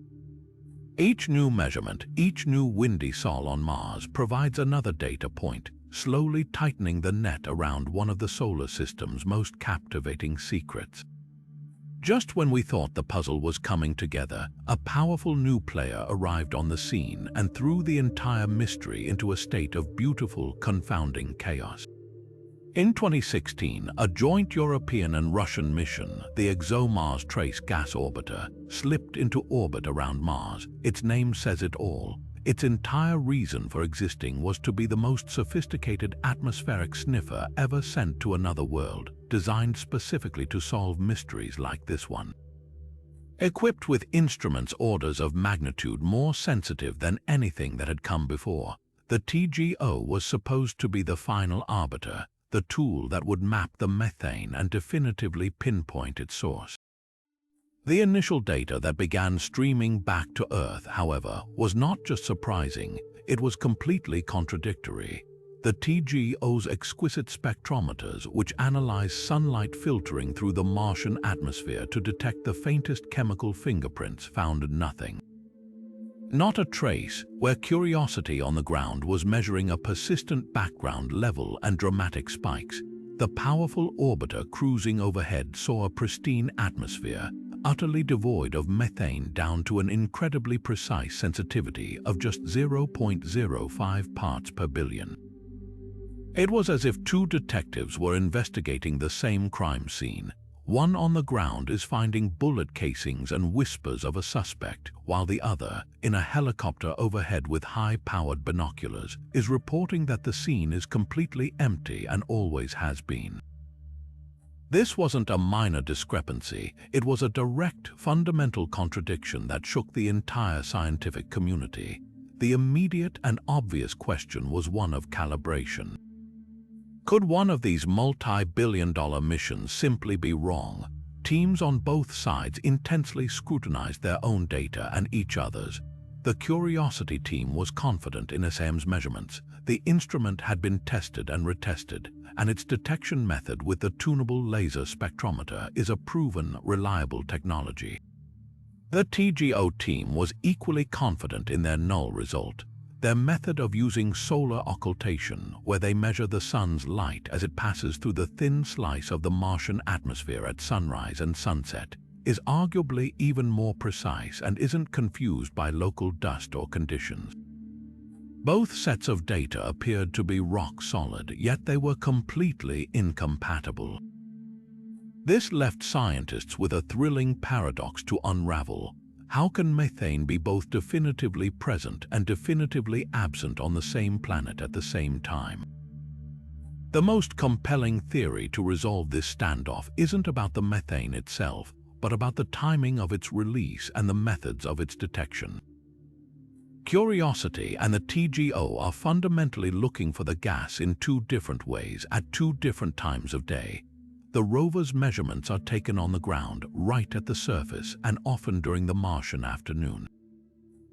Each new measurement, each new windy sol on Mars provides another data point, slowly tightening the net around one of the solar system's most captivating secrets. Just when we thought the puzzle was coming together, a powerful new player arrived on the scene and threw the entire mystery into a state of beautiful, confounding chaos. In 2016, a joint European and Russian mission, the ExoMars Trace Gas Orbiter, slipped into orbit around Mars. Its name says it all. Its entire reason for existing was to be the most sophisticated atmospheric sniffer ever sent to another world, designed specifically to solve mysteries like this one. Equipped with instruments orders of magnitude more sensitive than anything that had come before, the TGO was supposed to be the final arbiter, the tool that would map the methane and definitively pinpoint its source. The initial data that began streaming back to Earth, however, was not just surprising, it was completely contradictory. The TGO's exquisite spectrometers, which analyze sunlight filtering through the Martian atmosphere to detect the faintest chemical fingerprints, found nothing. Not a trace, where Curiosity on the ground was measuring a persistent background level and dramatic spikes. The powerful orbiter cruising overhead saw a pristine atmosphere, utterly devoid of methane down to an incredibly precise sensitivity of just 0.05 parts per billion. It was as if two detectives were investigating the same crime scene. One on the ground is finding bullet casings and whispers of a suspect, while the other, in a helicopter overhead with high-powered binoculars, is reporting that the scene is completely empty and always has been. This wasn't a minor discrepancy, it was a direct, fundamental contradiction that shook the entire scientific community. The immediate and obvious question was one of calibration. Could one of these multi-billion-dollar missions simply be wrong? Teams on both sides intensely scrutinized their own data and each other's. The Curiosity team was confident in SM's measurements. The instrument had been tested and retested, and its detection method with the tunable laser spectrometer is a proven, reliable technology. The TGO team was equally confident in their null result. Their method of using solar occultation, where they measure the sun's light as it passes through the thin slice of the Martian atmosphere at sunrise and sunset, is arguably even more precise and isn't confused by local dust or conditions. Both sets of data appeared to be rock solid, yet they were completely incompatible. This left scientists with a thrilling paradox to unravel. How can methane be both definitively present and definitively absent on the same planet at the same time? The most compelling theory to resolve this standoff isn't about the methane itself, but about the timing of its release and the methods of its detection. Curiosity and the TGO are fundamentally looking for the gas in two different ways at two different times of day. The rover's measurements are taken on the ground, right at the surface, and often during the Martian afternoon.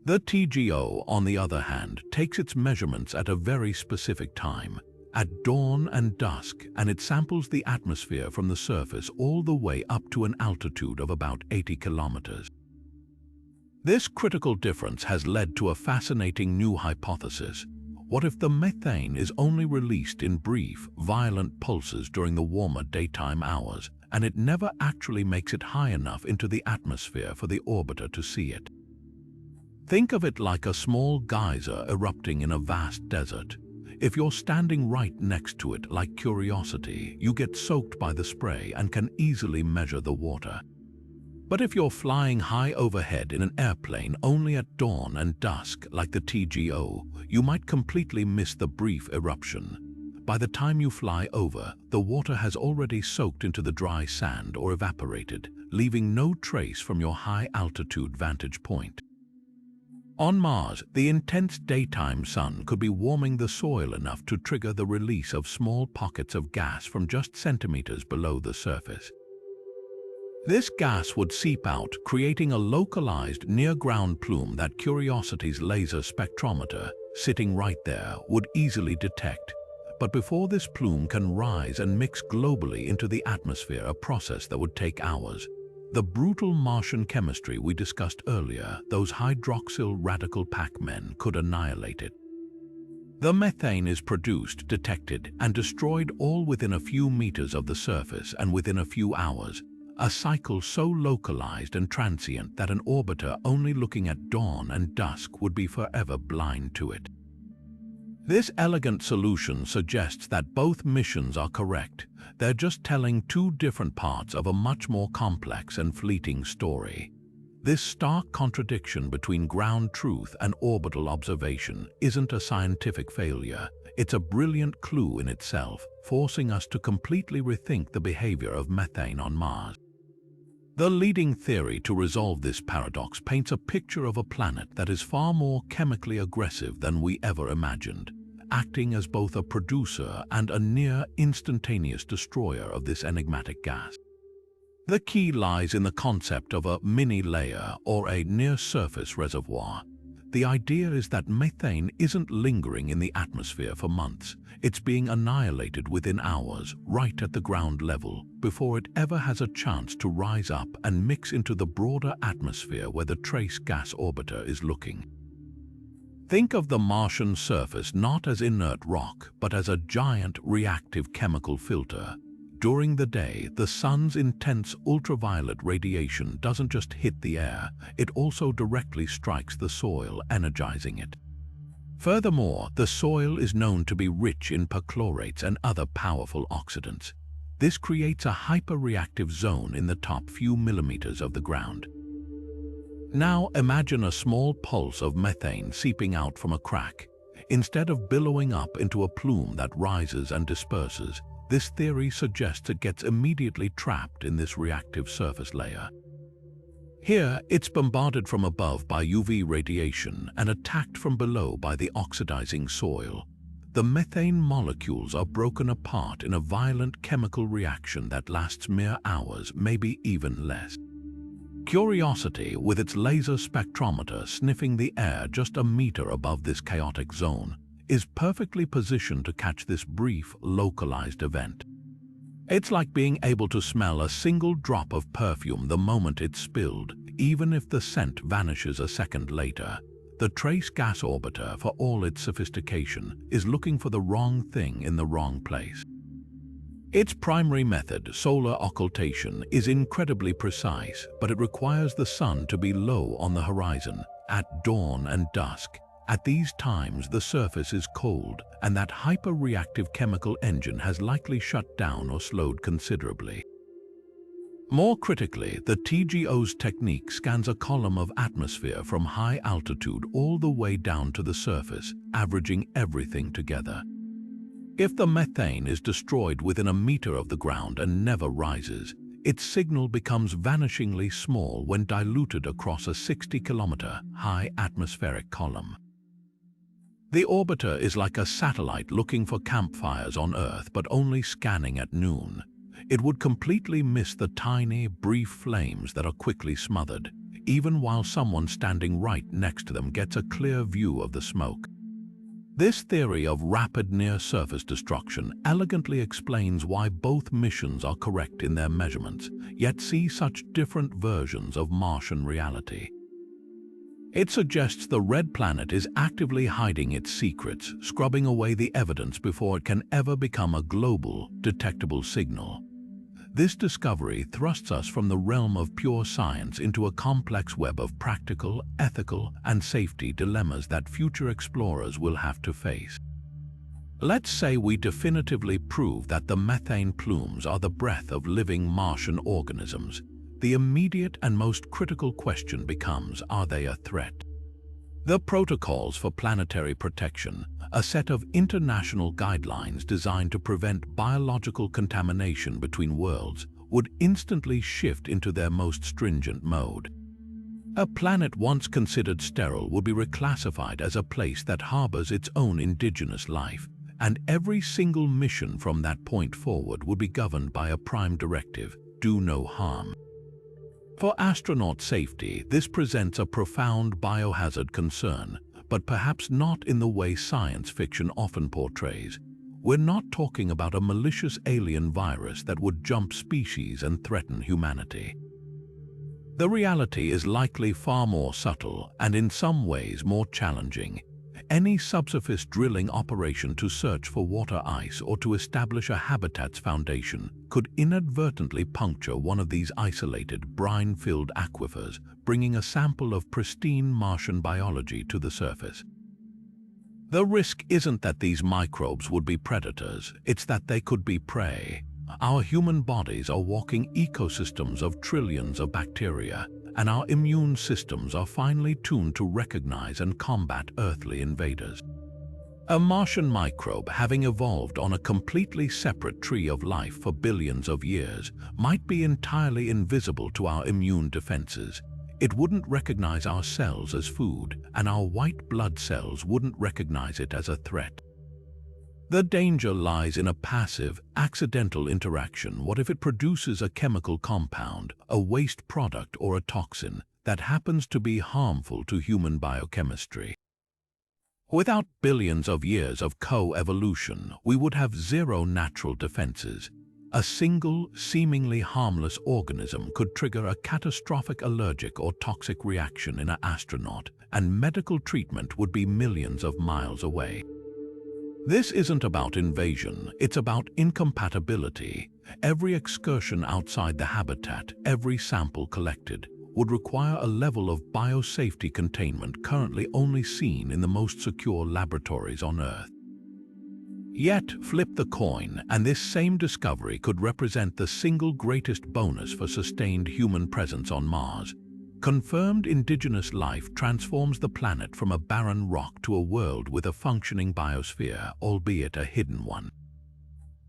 The TGO, on the other hand, takes its measurements at a very specific time, at dawn and dusk, and it samples the atmosphere from the surface all the way up to an altitude of about 80 kilometers. This critical difference has led to a fascinating new hypothesis. What if the methane is only released in brief, violent pulses during the warmer daytime hours, and it never actually makes it high enough into the atmosphere for the orbiter to see it? Think of it like a small geyser erupting in a vast desert. If you're standing right next to it like Curiosity, you get soaked by the spray and can easily measure the water. But if you're flying high overhead in an airplane only at dawn and dusk like the TGO, you might completely miss the brief eruption. By the time you fly over, the water has already soaked into the dry sand or evaporated, leaving no trace from your high-altitude vantage point. On Mars, the intense daytime sun could be warming the soil enough to trigger the release of small pockets of gas from just centimeters below the surface. This gas would seep out, creating a localized near-ground plume that Curiosity's laser spectrometer, sitting right there, would easily detect. But before this plume can rise and mix globally into the atmosphere, a process that would take hours, the brutal Martian chemistry we discussed earlier, those hydroxyl radical Pac-Men, could annihilate it. The methane is produced, detected, and destroyed all within a few meters of the surface and within a few hours, a cycle so localized and transient that an orbiter only looking at dawn and dusk would be forever blind to it. This elegant solution suggests that both missions are correct. They're just telling two different parts of a much more complex and fleeting story. This stark contradiction between ground truth and orbital observation isn't a scientific failure. It's a brilliant clue in itself, forcing us to completely rethink the behavior of methane on Mars. The leading theory to resolve this paradox paints a picture of a planet that is far more chemically aggressive than we ever imagined, acting as both a producer and a near-instantaneous destroyer of this enigmatic gas. The key lies in the concept of a mini-layer or a near-surface reservoir. The idea is that methane isn't lingering in the atmosphere for months. It's being annihilated within hours, right at the ground level, before it ever has a chance to rise up and mix into the broader atmosphere where the trace gas orbiter is looking. Think of the Martian surface not as inert rock, but as a giant reactive chemical filter. During the day, the sun's intense ultraviolet radiation doesn't just hit the air, it also directly strikes the soil, energizing it. Furthermore, the soil is known to be rich in perchlorates and other powerful oxidants. This creates a hyperreactive zone in the top few millimeters of the ground. Now imagine a small pulse of methane seeping out from a crack. Instead of billowing up into a plume that rises and disperses, this theory suggests it gets immediately trapped in this reactive surface layer. Here, it's bombarded from above by UV radiation and attacked from below by the oxidizing soil. The methane molecules are broken apart in a violent chemical reaction that lasts mere hours, maybe even less. Curiosity, with its laser spectrometer sniffing the air just a meter above this chaotic zone, is perfectly positioned to catch this brief, localized event. It's like being able to smell a single drop of perfume the moment it's spilled, even if the scent vanishes a second later. The trace gas orbiter, for all its sophistication, is looking for the wrong thing in the wrong place. Its primary method, solar occultation, is incredibly precise, but it requires the sun to be low on the horizon, at dawn and dusk. At these times, the surface is cold, and that hyper-reactive chemical engine has likely shut down or slowed considerably. More critically, the TGO's technique scans a column of atmosphere from high altitude all the way down to the surface, averaging everything together. If the methane is destroyed within a meter of the ground and never rises, its signal becomes vanishingly small when diluted across a 60-kilometer high atmospheric column. The orbiter is like a satellite looking for campfires on Earth but only scanning at noon. It would completely miss the tiny, brief flames that are quickly smothered, even while someone standing right next to them gets a clear view of the smoke. This theory of rapid near-surface destruction elegantly explains why both missions are correct in their measurements, yet see such different versions of Martian reality. It suggests the red planet is actively hiding its secrets, scrubbing away the evidence before it can ever become a global, detectable signal. This discovery thrusts us from the realm of pure science into a complex web of practical, ethical, and safety dilemmas that future explorers will have to face. Let's say we definitively prove that the methane plumes are the breath of living Martian organisms. The immediate and most critical question becomes, are they a threat? The Protocols for Planetary Protection, a set of international guidelines designed to prevent biological contamination between worlds, would instantly shift into their most stringent mode. A planet once considered sterile would be reclassified as a place that harbors its own indigenous life, and every single mission from that point forward would be governed by a prime directive: do no harm. For astronaut safety, this presents a profound biohazard concern, but perhaps not in the way science fiction often portrays. we're not talking about a malicious alien virus that would jump species and threaten humanity. The reality is likely far more subtle and in some ways more challenging. Any subsurface drilling operation to search for water ice or to establish a habitat's foundation could inadvertently puncture one of these isolated, brine-filled aquifers, bringing a sample of pristine Martian biology to the surface. The risk isn't that these microbes would be predators, it's that they could be prey. Our human bodies are walking ecosystems of trillions of bacteria, and our immune systems are finely tuned to recognize and combat earthly invaders. A Martian microbe, having evolved on a completely separate tree of life for billions of years, might be entirely invisible to our immune defenses. It wouldn't recognize our cells as food, and our white blood cells wouldn't recognize it as a threat. The danger lies in a passive, accidental interaction. What if it produces a chemical compound, a waste product or a toxin that happens to be harmful to human biochemistry? Without billions of years of co-evolution, we would have zero natural defenses. A single, seemingly harmless organism could trigger a catastrophic allergic or toxic reaction in an astronaut, and medical treatment would be millions of miles away. This isn't about invasion, it's about incompatibility. Every excursion outside the habitat, every sample collected, would require a level of biosafety containment currently only seen in the most secure laboratories on Earth. Yet, flip the coin, and this same discovery could represent the single greatest bonus for sustained human presence on Mars. Confirmed indigenous life transforms the planet from a barren rock to a world with a functioning biosphere, albeit a hidden one.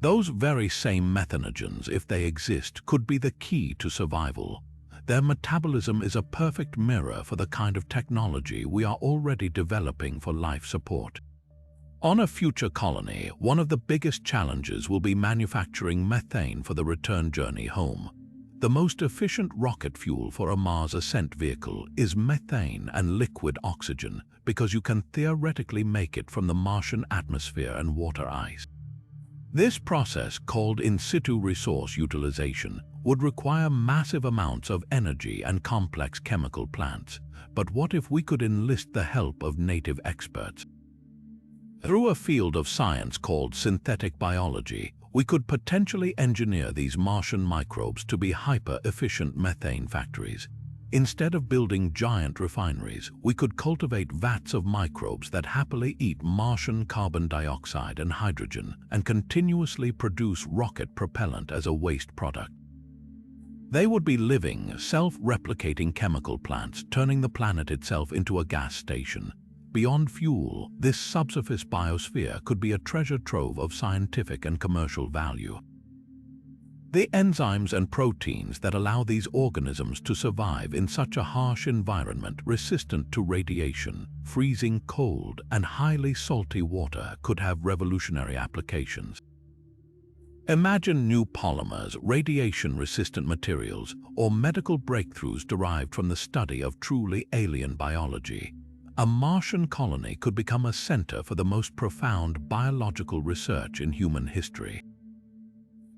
Those very same methanogens, if they exist, could be the key to survival. Their metabolism is a perfect mirror for the kind of technology we are already developing for life support. On a future colony, one of the biggest challenges will be manufacturing methane for the return journey home. The most efficient rocket fuel for a Mars ascent vehicle is methane and liquid oxygen because you can theoretically make it from the Martian atmosphere and water ice. This process, called in situ resource utilization, would require massive amounts of energy and complex chemical plants. But what if we could enlist the help of native experts? Through a field of science called synthetic biology, we could potentially engineer these Martian microbes to be hyper-efficient methane factories. Instead of building giant refineries, we could cultivate vats of microbes that happily eat Martian carbon dioxide and hydrogen and continuously produce rocket propellant as a waste product. They would be living, self-replicating chemical plants, turning the planet itself into a gas station. Beyond fuel, this subsurface biosphere could be a treasure trove of scientific and commercial value. The enzymes and proteins that allow these organisms to survive in such a harsh environment, resistant to radiation, freezing cold, and highly salty water, could have revolutionary applications. Imagine new polymers, radiation-resistant materials, or medical breakthroughs derived from the study of truly alien biology. A Martian colony could become a center for the most profound biological research in human history.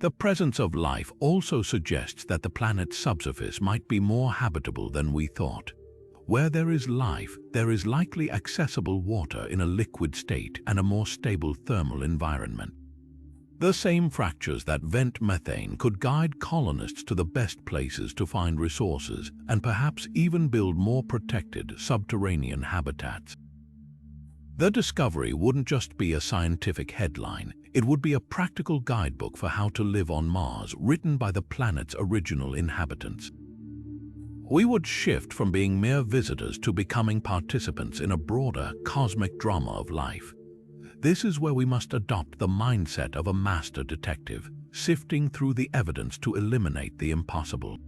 The presence of life also suggests that the planet's subsurface might be more habitable than we thought. Where there is life, there is likely accessible water in a liquid state and a more stable thermal environment. The same fractures that vent methane could guide colonists to the best places to find resources and perhaps even build more protected subterranean habitats. The discovery wouldn't just be a scientific headline, it would be a practical guidebook for how to live on Mars, written by the planet's original inhabitants. We would shift from being mere visitors to becoming participants in a broader cosmic drama of life. This is where we must adopt the mindset of a master detective, sifting through the evidence to eliminate the impossible.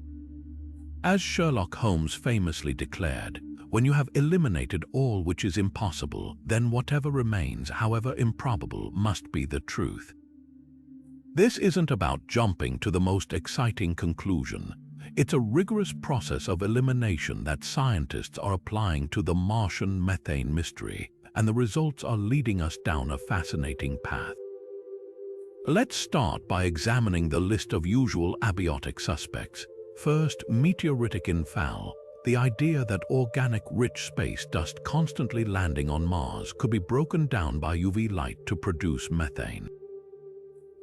As Sherlock Holmes famously declared, when you have eliminated all which is impossible, then whatever remains, however improbable, must be the truth. This isn't about jumping to the most exciting conclusion. It's a rigorous process of elimination that scientists are applying to the Martian methane mystery, and the results are leading us down a fascinating path. Let's start by examining the list of usual abiotic suspects. First, meteoritic infall. The idea that organic rich space dust constantly landing on Mars could be broken down by UV light to produce methane.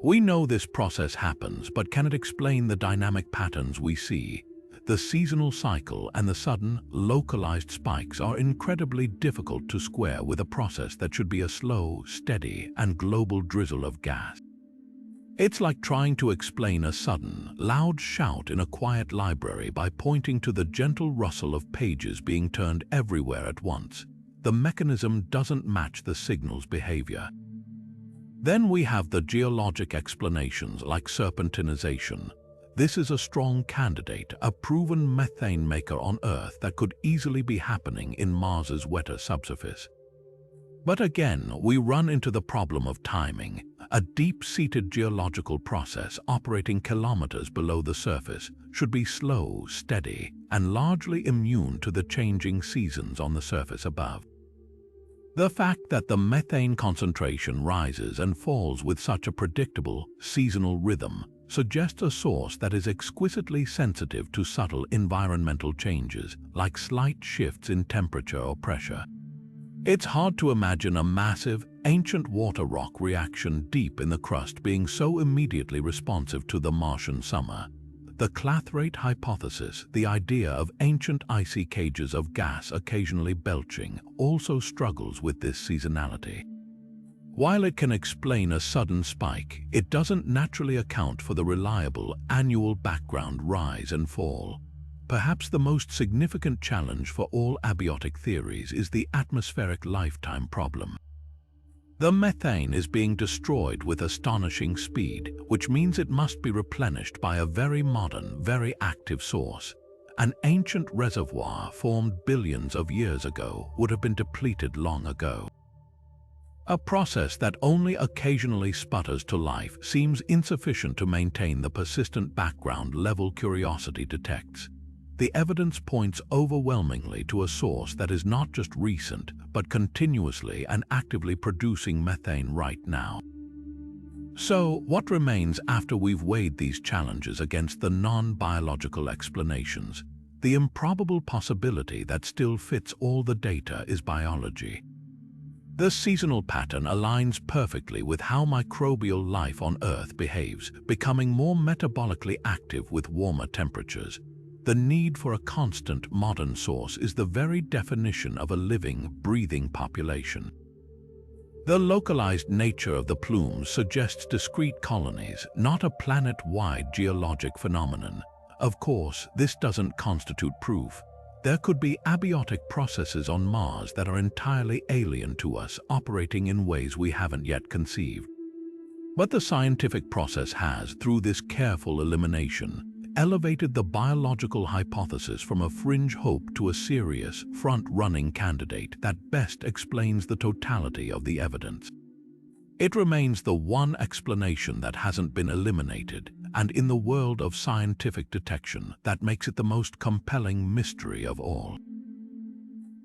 We know this process happens, but can it explain the dynamic patterns we see? The seasonal cycle and the sudden, localized spikes are incredibly difficult to square with a process that should be a slow, steady, and global drizzle of gas. It's like trying to explain a sudden, loud shout in a quiet library by pointing to the gentle rustle of pages being turned everywhere at once. The mechanism doesn't match the signal's behavior. Then we have the geologic explanations like serpentinization. This is a strong candidate, a proven methane maker on Earth that could easily be happening in Mars's wetter subsurface. But again, we run into the problem of timing. A deep-seated geological process operating kilometers below the surface should be slow, steady, and largely immune to the changing seasons on the surface above. The fact that the methane concentration rises and falls with such a predictable, seasonal rhythm suggests a source that is exquisitely sensitive to subtle environmental changes, like slight shifts in temperature or pressure. It's hard to imagine a massive, ancient water rock reaction deep in the crust being so immediately responsive to the Martian summer. The clathrate hypothesis, the idea of ancient icy cages of gas occasionally belching, also struggles with this seasonality. While it can explain a sudden spike, it doesn't naturally account for the reliable, annual background rise and fall. Perhaps the most significant challenge for all abiotic theories is the atmospheric lifetime problem. The methane is being destroyed with astonishing speed, which means it must be replenished by a very modern, very active source. An ancient reservoir formed billions of years ago would have been depleted long ago. A process that only occasionally sputters to life seems insufficient to maintain the persistent background level curiosity detects. The evidence points overwhelmingly to a source that is not just recent, but continuously and actively producing methane right now. So, what remains after we've weighed these challenges against the non-biological explanations? The improbable possibility that still fits all the data is biology. The seasonal pattern aligns perfectly with how microbial life on Earth behaves, becoming more metabolically active with warmer temperatures. The need for a constant, modern source is the very definition of a living, breathing population. The localized nature of the plumes suggests discrete colonies, not a planet-wide geologic phenomenon. Of course, this doesn't constitute proof. There could be abiotic processes on Mars that are entirely alien to us, operating in ways we haven't yet conceived. But the scientific process has, through this careful elimination, elevated the biological hypothesis from a fringe hope to a serious, front-running candidate that best explains the totality of the evidence. It remains the one explanation that hasn't been eliminated, and in the world of scientific detection, that makes it the most compelling mystery of all.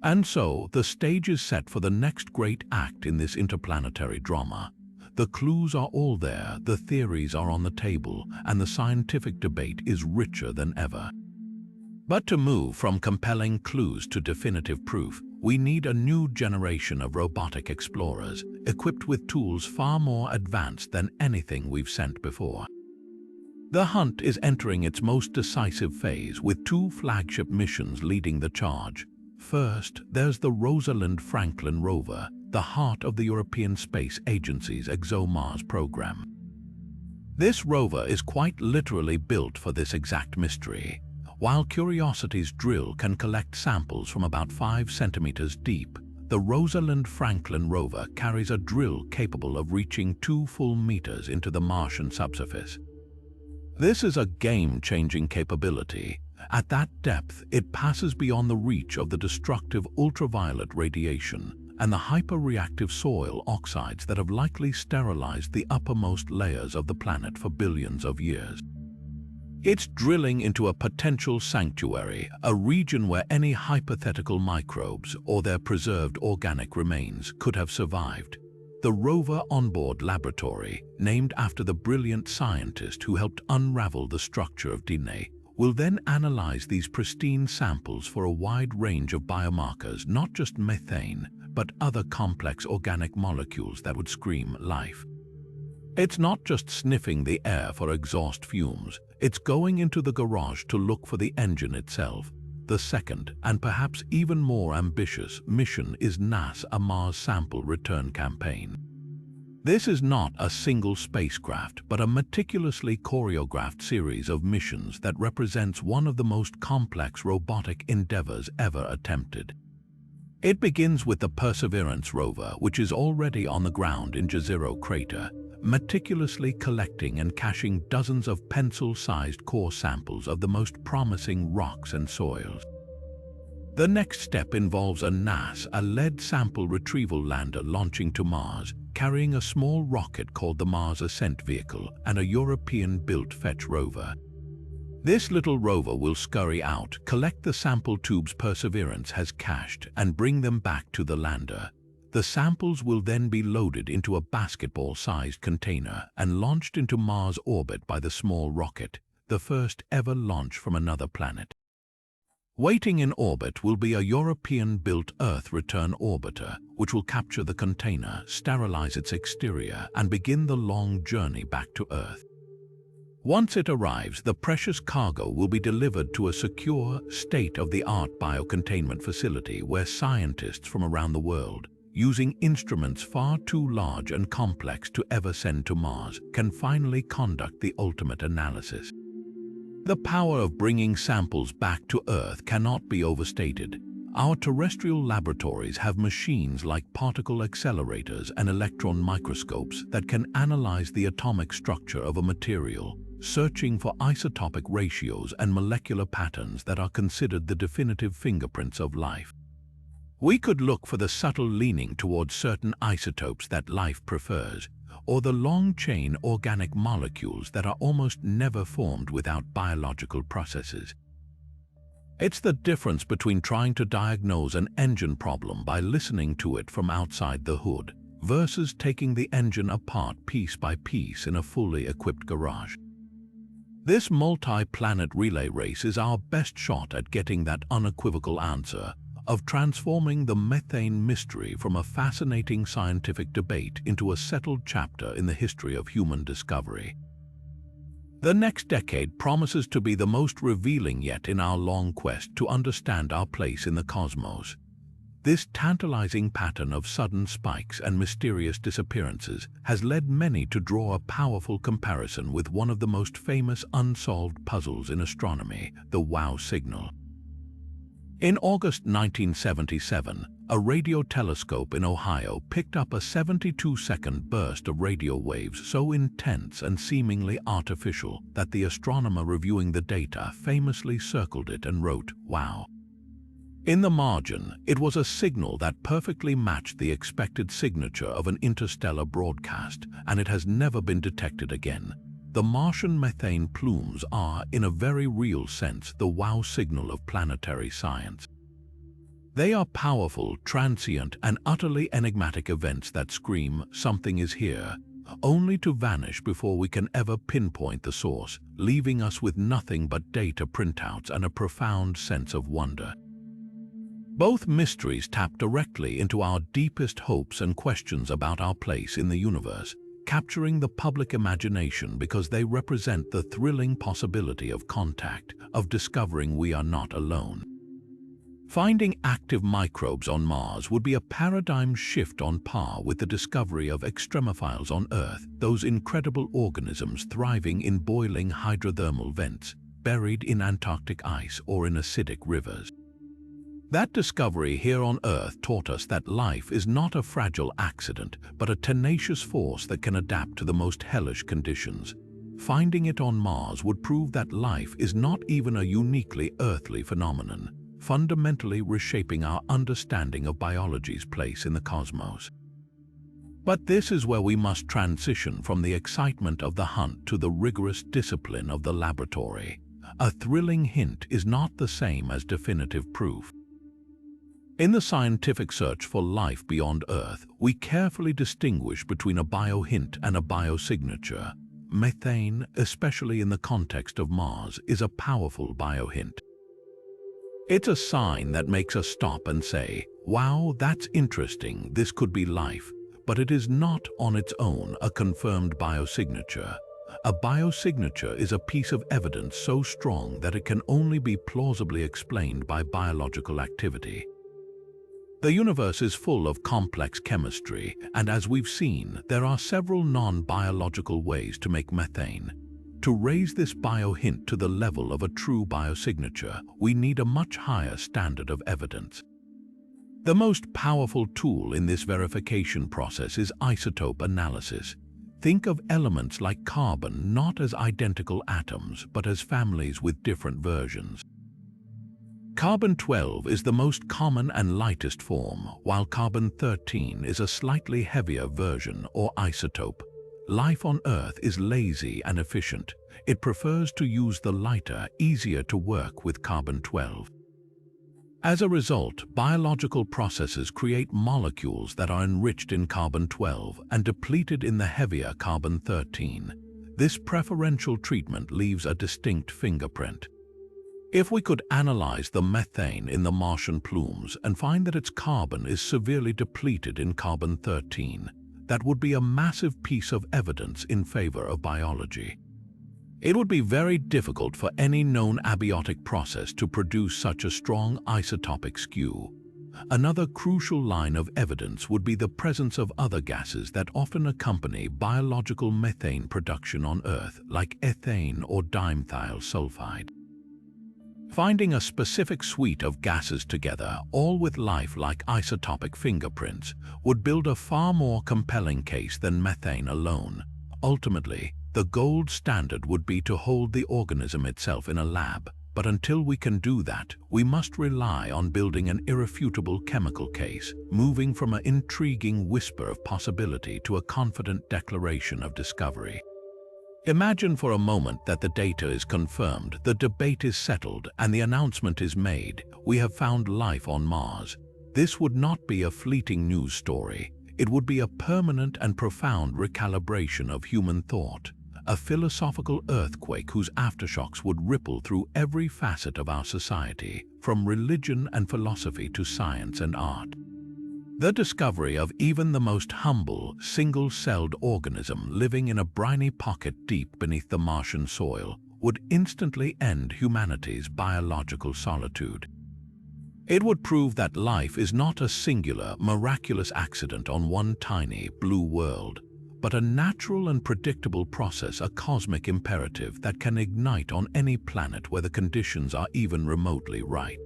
And so, the stage is set for the next great act in this interplanetary drama. The clues are all there, the theories are on the table, and the scientific debate is richer than ever. But to move from compelling clues to definitive proof, we need a new generation of robotic explorers, equipped with tools far more advanced than anything we've sent before. The hunt is entering its most decisive phase, with two flagship missions leading the charge. First, there's the Rosalind Franklin rover, the heart of the European Space Agency's ExoMars program. This rover is quite literally built for this exact mystery. While Curiosity's drill can collect samples from about 5 centimeters deep, the Rosalind Franklin rover carries a drill capable of reaching 2 full meters into the Martian subsurface. This is a game-changing capability. At that depth, it passes beyond the reach of the destructive ultraviolet radiation and the hyper-reactive soil oxides that have likely sterilized the uppermost layers of the planet for billions of years. It's drilling into a potential sanctuary, a region where any hypothetical microbes or their preserved organic remains could have survived. The Rover onboard laboratory, named after the brilliant scientist who helped unravel the structure of DNA, will then analyze these pristine samples for a wide range of biomarkers, not just methane, but other complex organic molecules that would scream life. It's not just sniffing the air for exhaust fumes, it's going into the garage to look for the engine itself. The second, and perhaps even more ambitious, mission is NASA Mars Sample Return Campaign. This is not a single spacecraft, but a meticulously choreographed series of missions that represents one of the most complex robotic endeavors ever attempted. It begins with the Perseverance rover, which is already on the ground in Gale Crater, meticulously collecting and caching dozens of pencil-sized core samples of the most promising rocks and soils. The next step involves a NASA-led sample retrieval lander launching to Mars, carrying a small rocket called the Mars Ascent Vehicle and a European-built fetch rover. This little rover will scurry out, collect the sample tubes Perseverance has cached, and bring them back to the lander. The samples will then be loaded into a basketball-sized container and launched into Mars orbit by the small rocket, the first ever launch from another planet. Waiting in orbit will be a European-built Earth return orbiter, which will capture the container, sterilize its exterior, and begin the long journey back to Earth. Once it arrives, the precious cargo will be delivered to a secure, state-of-the-art biocontainment facility where scientists from around the world, using instruments far too large and complex to ever send to Mars, can finally conduct the ultimate analysis. The power of bringing samples back to Earth cannot be overstated. Our terrestrial laboratories have machines like particle accelerators and electron microscopes that can analyze the atomic structure of a material, searching for isotopic ratios and molecular patterns that are considered the definitive fingerprints of life. We could look for the subtle leaning towards certain isotopes that life prefers, or the long-chain organic molecules that are almost never formed without biological processes. It's the difference between trying to diagnose an engine problem by listening to it from outside the hood versus taking the engine apart piece by piece in a fully equipped garage. This multi-planet relay race is our best shot at getting that unequivocal answer, of transforming the methane mystery from a fascinating scientific debate into a settled chapter in the history of human discovery. The next decade promises to be the most revealing yet in our long quest to understand our place in the cosmos. This tantalizing pattern of sudden spikes and mysterious disappearances has led many to draw a powerful comparison with one of the most famous unsolved puzzles in astronomy, the WOW signal. In August 1977, a radio telescope in Ohio picked up a 72-second burst of radio waves so intense and seemingly artificial that the astronomer reviewing the data famously circled it and wrote, "Wow." In the margin, it was a signal that perfectly matched the expected signature of an interstellar broadcast, and it has never been detected again. The Martian methane plumes are, in a very real sense, the WOW signal of planetary science. They are powerful, transient, and utterly enigmatic events that scream, "Something is here," only to vanish before we can ever pinpoint the source, leaving us with nothing but data printouts and a profound sense of wonder. Both mysteries tap directly into our deepest hopes and questions about our place in the universe, capturing the public imagination because they represent the thrilling possibility of contact, of discovering we are not alone. Finding active microbes on Mars would be a paradigm shift on par with the discovery of extremophiles on Earth, those incredible organisms thriving in boiling hydrothermal vents, buried in Antarctic ice or in acidic rivers. That discovery here on Earth taught us that life is not a fragile accident, but a tenacious force that can adapt to the most hellish conditions. Finding it on Mars would prove that life is not even a uniquely earthly phenomenon, fundamentally reshaping our understanding of biology's place in the cosmos. But this is where we must transition from the excitement of the hunt to the rigorous discipline of the laboratory. A thrilling hint is not the same as definitive proof. In the scientific search for life beyond Earth, we carefully distinguish between a biohint and a biosignature. Methane, especially in the context of Mars, is a powerful biohint. It's a sign that makes us stop and say, "Wow, that's interesting, this could be life," but it is not on its own a confirmed biosignature. A biosignature is a piece of evidence so strong that it can only be plausibly explained by biological activity. The universe is full of complex chemistry, and as we've seen, there are several non-biological ways to make methane. To raise this biohint to the level of a true biosignature, we need a much higher standard of evidence. The most powerful tool in this verification process is isotope analysis. Think of elements like carbon not as identical atoms, but as families with different versions. Carbon-12 is the most common and lightest form, while carbon-13 is a slightly heavier version or isotope. Life on Earth is lazy and efficient. It prefers to use the lighter, easier to work with carbon-12. As a result, biological processes create molecules that are enriched in carbon-12 and depleted in the heavier carbon-13. This preferential treatment leaves a distinct fingerprint. If we could analyze the methane in the Martian plumes and find that its carbon is severely depleted in carbon-13, that would be a massive piece of evidence in favor of biology. It would be very difficult for any known abiotic process to produce such a strong isotopic skew. Another crucial line of evidence would be the presence of other gases that often accompany biological methane production on Earth, like ethane or dimethyl sulfide. Finding a specific suite of gases together, all with life-like isotopic fingerprints, would build a far more compelling case than methane alone. Ultimately, the gold standard would be to hold the organism itself in a lab, but until we can do that, we must rely on building an irrefutable chemical case, moving from an intriguing whisper of possibility to a confident declaration of discovery. Imagine for a moment that the data is confirmed, the debate is settled, and the announcement is made: we have found life on Mars. This would not be a fleeting news story. It would be a permanent and profound recalibration of human thought, a philosophical earthquake whose aftershocks would ripple through every facet of our society, from religion and philosophy to science and art. The discovery of even the most humble, single-celled organism living in a briny pocket deep beneath the Martian soil would instantly end humanity's biological solitude. It would prove that life is not a singular, miraculous accident on one tiny, blue world, but a natural and predictable process, a cosmic imperative that can ignite on any planet where the conditions are even remotely right.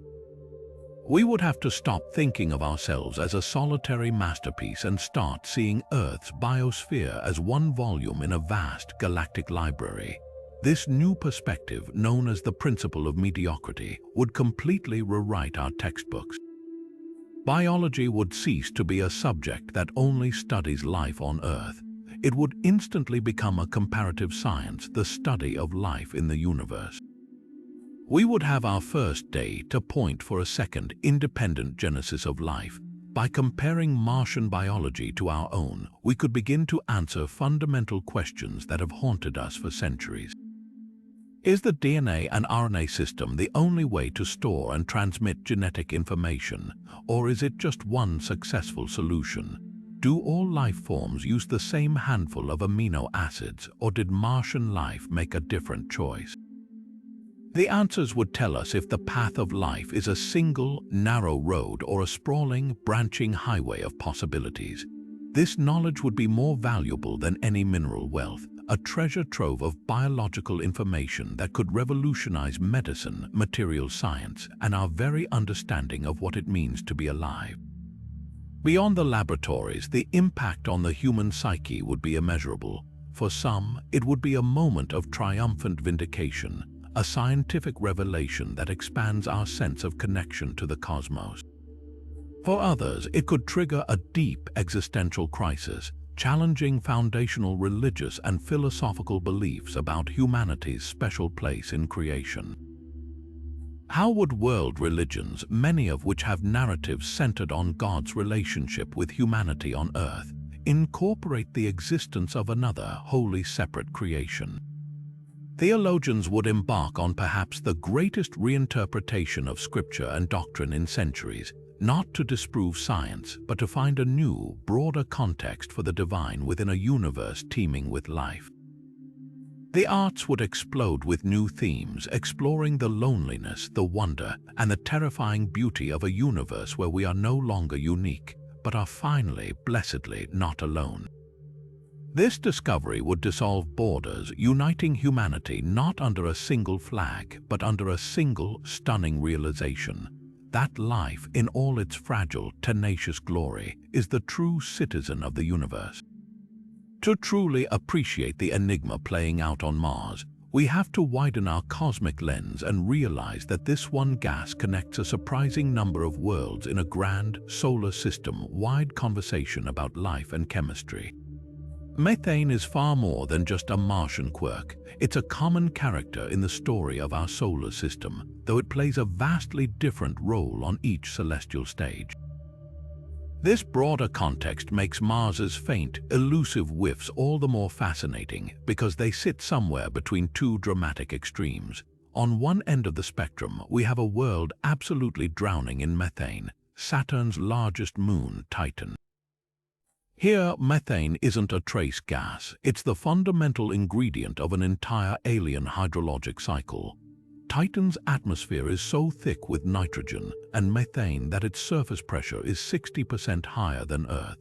We would have to stop thinking of ourselves as a solitary masterpiece and start seeing Earth's biosphere as one volume in a vast galactic library. This new perspective, known as the principle of mediocrity, would completely rewrite our textbooks. Biology would cease to be a subject that only studies life on Earth. It would instantly become a comparative science, the study of life in the universe. We would have our first data point for a second, independent genesis of life. By comparing Martian biology to our own, we could begin to answer fundamental questions that have haunted us for centuries. Is the DNA and RNA system the only way to store and transmit genetic information, or is it just one successful solution? Do all life forms use the same handful of amino acids, or did Martian life make a different choice? The answers would tell us if the path of life is a single, narrow road or a sprawling, branching highway of possibilities. This knowledge would be more valuable than any mineral wealth, a treasure trove of biological information that could revolutionize medicine, material science, and our very understanding of what it means to be alive. Beyond the laboratories, the impact on the human psyche would be immeasurable. For some, it would be a moment of triumphant vindication, a scientific revelation that expands our sense of connection to the cosmos. For others, it could trigger a deep existential crisis, challenging foundational religious and philosophical beliefs about humanity's special place in creation. How would world religions, many of which have narratives centered on God's relationship with humanity on Earth, incorporate the existence of another, wholly separate creation? Theologians would embark on perhaps the greatest reinterpretation of scripture and doctrine in centuries, not to disprove science, but to find a new, broader context for the divine within a universe teeming with life. The arts would explode with new themes, exploring the loneliness, the wonder, and the terrifying beauty of a universe where we are no longer unique, but are finally, blessedly, not alone. This discovery would dissolve borders, uniting humanity not under a single flag, but under a single, stunning realization that life, in all its fragile, tenacious glory, is the true citizen of the universe. To truly appreciate the enigma playing out on Mars, we have to widen our cosmic lens and realize that this one gas connects a surprising number of worlds in a grand, solar system-wide conversation about life and chemistry. Methane is far more than just a Martian quirk. It's a common character in the story of our solar system, though it plays a vastly different role on each celestial stage. This broader context makes Mars's faint, elusive whiffs all the more fascinating because they sit somewhere between two dramatic extremes. On one end of the spectrum, we have a world absolutely drowning in methane, Saturn's largest moon, Titan. Here, methane isn't a trace gas, it's the fundamental ingredient of an entire alien hydrologic cycle. Titan's atmosphere is so thick with nitrogen and methane that its surface pressure is 60% higher than Earth.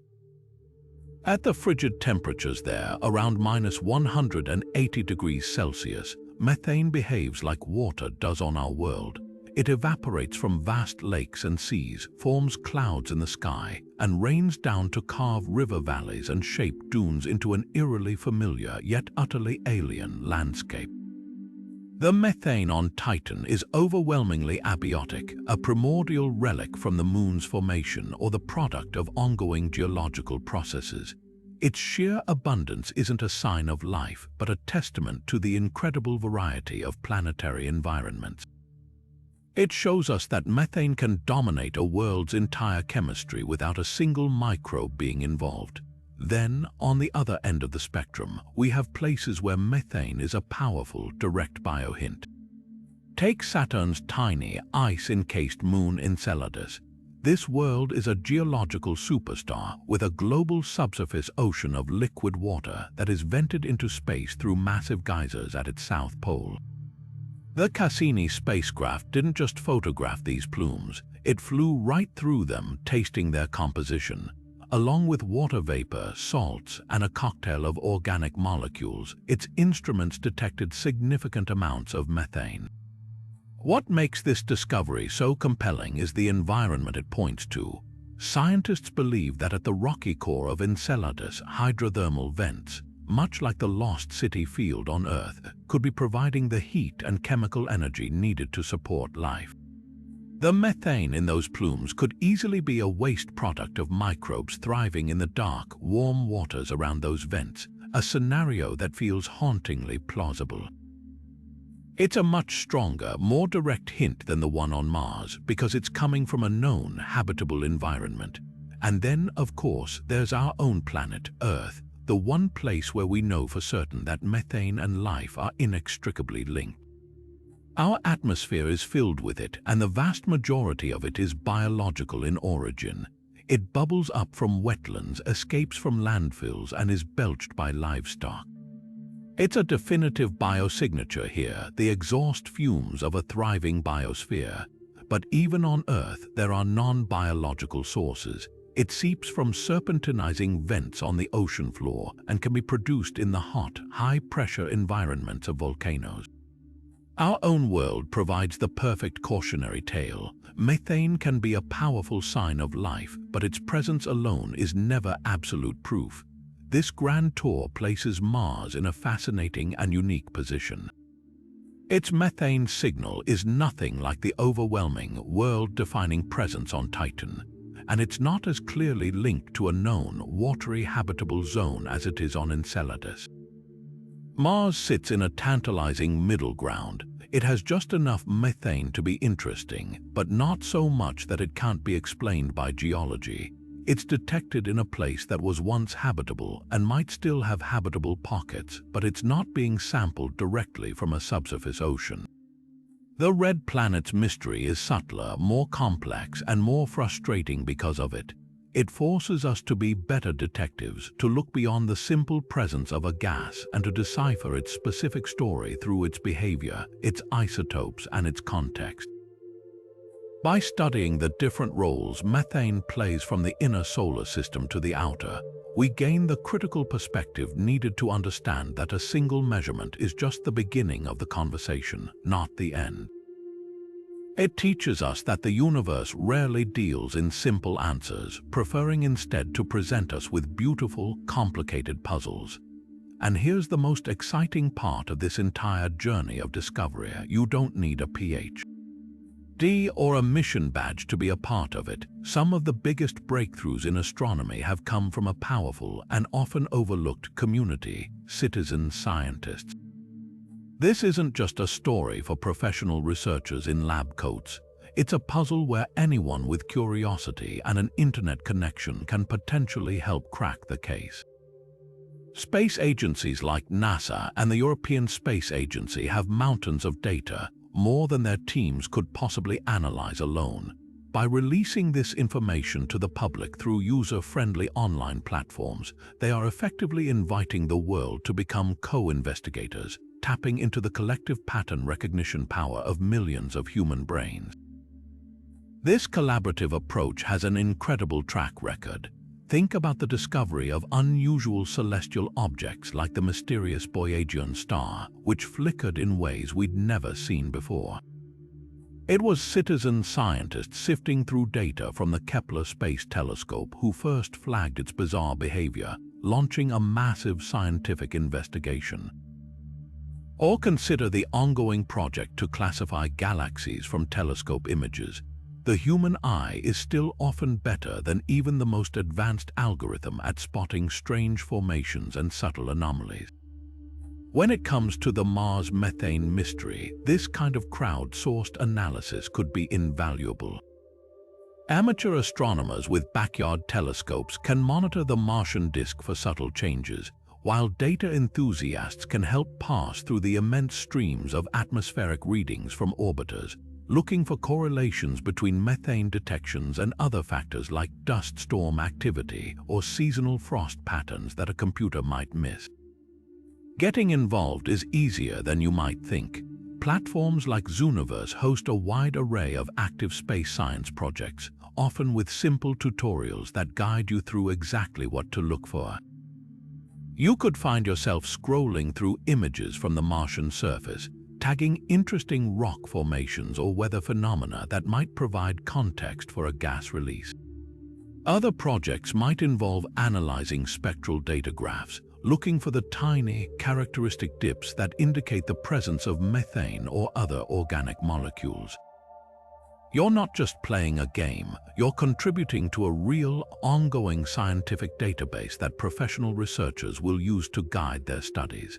At the frigid temperatures there, around -180 degrees Celsius, methane behaves like water does on our world. It evaporates from vast lakes and seas, forms clouds in the sky, and rains down to carve river valleys and shape dunes into an eerily familiar yet utterly alien landscape. The methane on Titan is overwhelmingly abiotic, a primordial relic from the moon's formation or the product of ongoing geological processes. Its sheer abundance isn't a sign of life, but a testament to the incredible variety of planetary environments. It shows us that methane can dominate a world's entire chemistry without a single microbe being involved. Then, on the other end of the spectrum, we have places where methane is a powerful, direct biohint. Take Saturn's tiny, ice-encased moon Enceladus. This world is a geological superstar with a global subsurface ocean of liquid water that is vented into space through massive geysers at its south pole. The Cassini spacecraft didn't just photograph these plumes, it flew right through them, tasting their composition. Along with water vapor, salts, and a cocktail of organic molecules, its instruments detected significant amounts of methane. What makes this discovery so compelling is the environment it points to. Scientists believe that at the rocky core of Enceladus, hydrothermal vents, much like the lost city field on Earth, could be providing the heat and chemical energy needed to support life. The methane in those plumes could easily be a waste product of microbes thriving in the dark, warm waters around those vents, a scenario that feels hauntingly plausible. It's a much stronger, more direct hint than the one on Mars because it's coming from a known, habitable environment. And then, of course, there's our own planet, Earth, the one place where we know for certain that methane and life are inextricably linked. Our atmosphere is filled with it, and the vast majority of it is biological in origin. It bubbles up from wetlands, escapes from landfills, and is belched by livestock. It's a definitive biosignature here, the exhaust fumes of a thriving biosphere. But even on Earth, there are non-biological sources. It seeps from serpentinizing vents on the ocean floor and can be produced in the hot, high-pressure environments of volcanoes. Our own world provides the perfect cautionary tale. Methane can be a powerful sign of life, but its presence alone is never absolute proof. This grand tour places Mars in a fascinating and unique position. Its methane signal is nothing like the overwhelming, world-defining presence on Titan, and it's not as clearly linked to a known, watery habitable zone as it is on Enceladus. Mars sits in a tantalizing middle ground. It has just enough methane to be interesting, but not so much that it can't be explained by geology. It's detected in a place that was once habitable and might still have habitable pockets, but it's not being sampled directly from a subsurface ocean. The red planet's mystery is subtler, more complex, and more frustrating because of it. It forces us to be better detectives, to look beyond the simple presence of a gas and to decipher its specific story through its behavior, its isotopes, and its context. By studying the different roles methane plays from the inner solar system to the outer, we gain the critical perspective needed to understand that a single measurement is just the beginning of the conversation, not the end. It teaches us that the universe rarely deals in simple answers, preferring instead to present us with beautiful, complicated puzzles. And here's the most exciting part of this entire journey of discovery: you don't need a PhD or a mission badge to be a part of it. Some of the biggest breakthroughs in astronomy have come from a powerful and often overlooked community, citizen scientists. This isn't just a story for professional researchers in lab coats. It's a puzzle where anyone with curiosity and an internet connection can potentially help crack the case. Space agencies like NASA and the European Space Agency have mountains of data, more than their teams could possibly analyze alone. By releasing this information to the public through user-friendly online platforms, they are effectively inviting the world to become co-investigators, tapping into the collective pattern recognition power of millions of human brains. This collaborative approach has an incredible track record. Think about the discovery of unusual celestial objects like the mysterious Boyajian star, which flickered in ways we'd never seen before. It was citizen scientists sifting through data from the Kepler Space Telescope who first flagged its bizarre behavior, launching a massive scientific investigation. Or consider the ongoing project to classify galaxies from telescope images. The human eye is still often better than even the most advanced algorithm at spotting strange formations and subtle anomalies. When it comes to the Mars methane mystery, this kind of crowd-sourced analysis could be invaluable. Amateur astronomers with backyard telescopes can monitor the Martian disk for subtle changes, while data enthusiasts can help pass through the immense streams of atmospheric readings from orbiters, looking for correlations between methane detections and other factors like dust storm activity or seasonal frost patterns that a computer might miss. Getting involved is easier than you might think. Platforms like Zooniverse host a wide array of active space science projects, often with simple tutorials that guide you through exactly what to look for. You could find yourself scrolling through images from the Martian surface, tagging interesting rock formations or weather phenomena that might provide context for a gas release. Other projects might involve analyzing spectral data graphs, looking for the tiny, characteristic dips that indicate the presence of methane or other organic molecules. You're not just playing a game, you're contributing to a real, ongoing scientific database that professional researchers will use to guide their studies.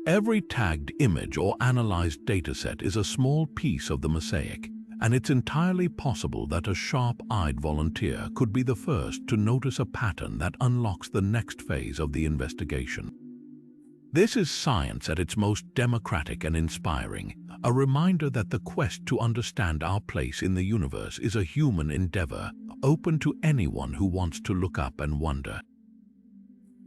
Every tagged image or analyzed dataset is a small piece of the mosaic, and it's entirely possible that a sharp-eyed volunteer could be the first to notice a pattern that unlocks the next phase of the investigation. This is science at its most democratic and inspiring, a reminder that the quest to understand our place in the universe is a human endeavor, open to anyone who wants to look up and wonder.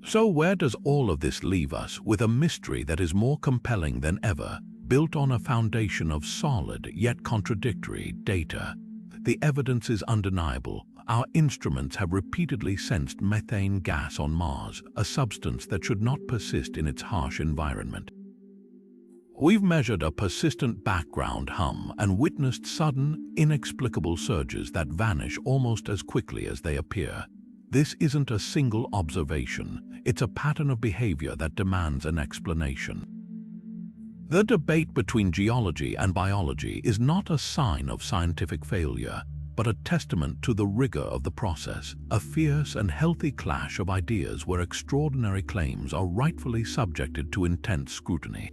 So where does all of this leave us? With a mystery that is more compelling than ever, built on a foundation of solid yet contradictory data. The evidence is undeniable. Our instruments have repeatedly sensed methane gas on Mars, a substance that should not persist in its harsh environment. We've measured a persistent background hum and witnessed sudden, inexplicable surges that vanish almost as quickly as they appear. This isn't a single observation, it's a pattern of behavior that demands an explanation. The debate between geology and biology is not a sign of scientific failure, but a testament to the rigor of the process, a fierce and healthy clash of ideas where extraordinary claims are rightfully subjected to intense scrutiny.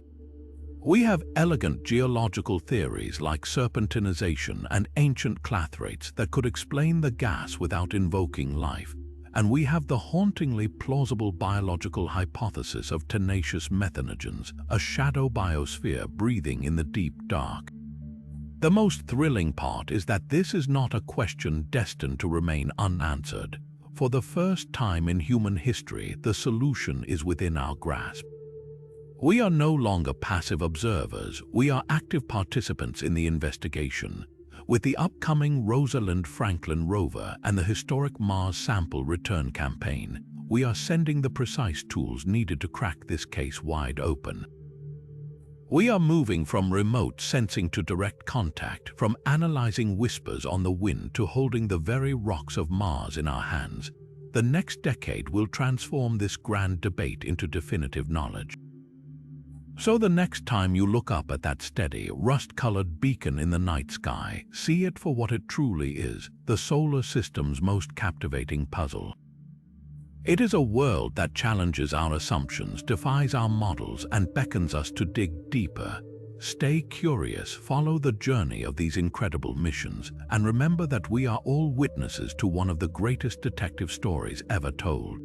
We have elegant geological theories like serpentinization and ancient clathrates that could explain the gas without invoking life. And we have the hauntingly plausible biological hypothesis of tenacious methanogens, a shadow biosphere breathing in the deep dark. The most thrilling part is that this is not a question destined to remain unanswered. For the first time in human history, the solution is within our grasp. We are no longer passive observers, we are active participants in the investigation. With the upcoming Rosalind Franklin Rover and the historic Mars sample return campaign, we are sending the precise tools needed to crack this case wide open. We are moving from remote sensing to direct contact, from analyzing whispers on the wind to holding the very rocks of Mars in our hands. The next decade will transform this grand debate into definitive knowledge. So the next time you look up at that steady, rust-colored beacon in the night sky, see it for what it truly is, the solar system's most captivating puzzle. It is a world that challenges our assumptions, defies our models, and beckons us to dig deeper. Stay curious, follow the journey of these incredible missions, and remember that we are all witnesses to one of the greatest detective stories ever told.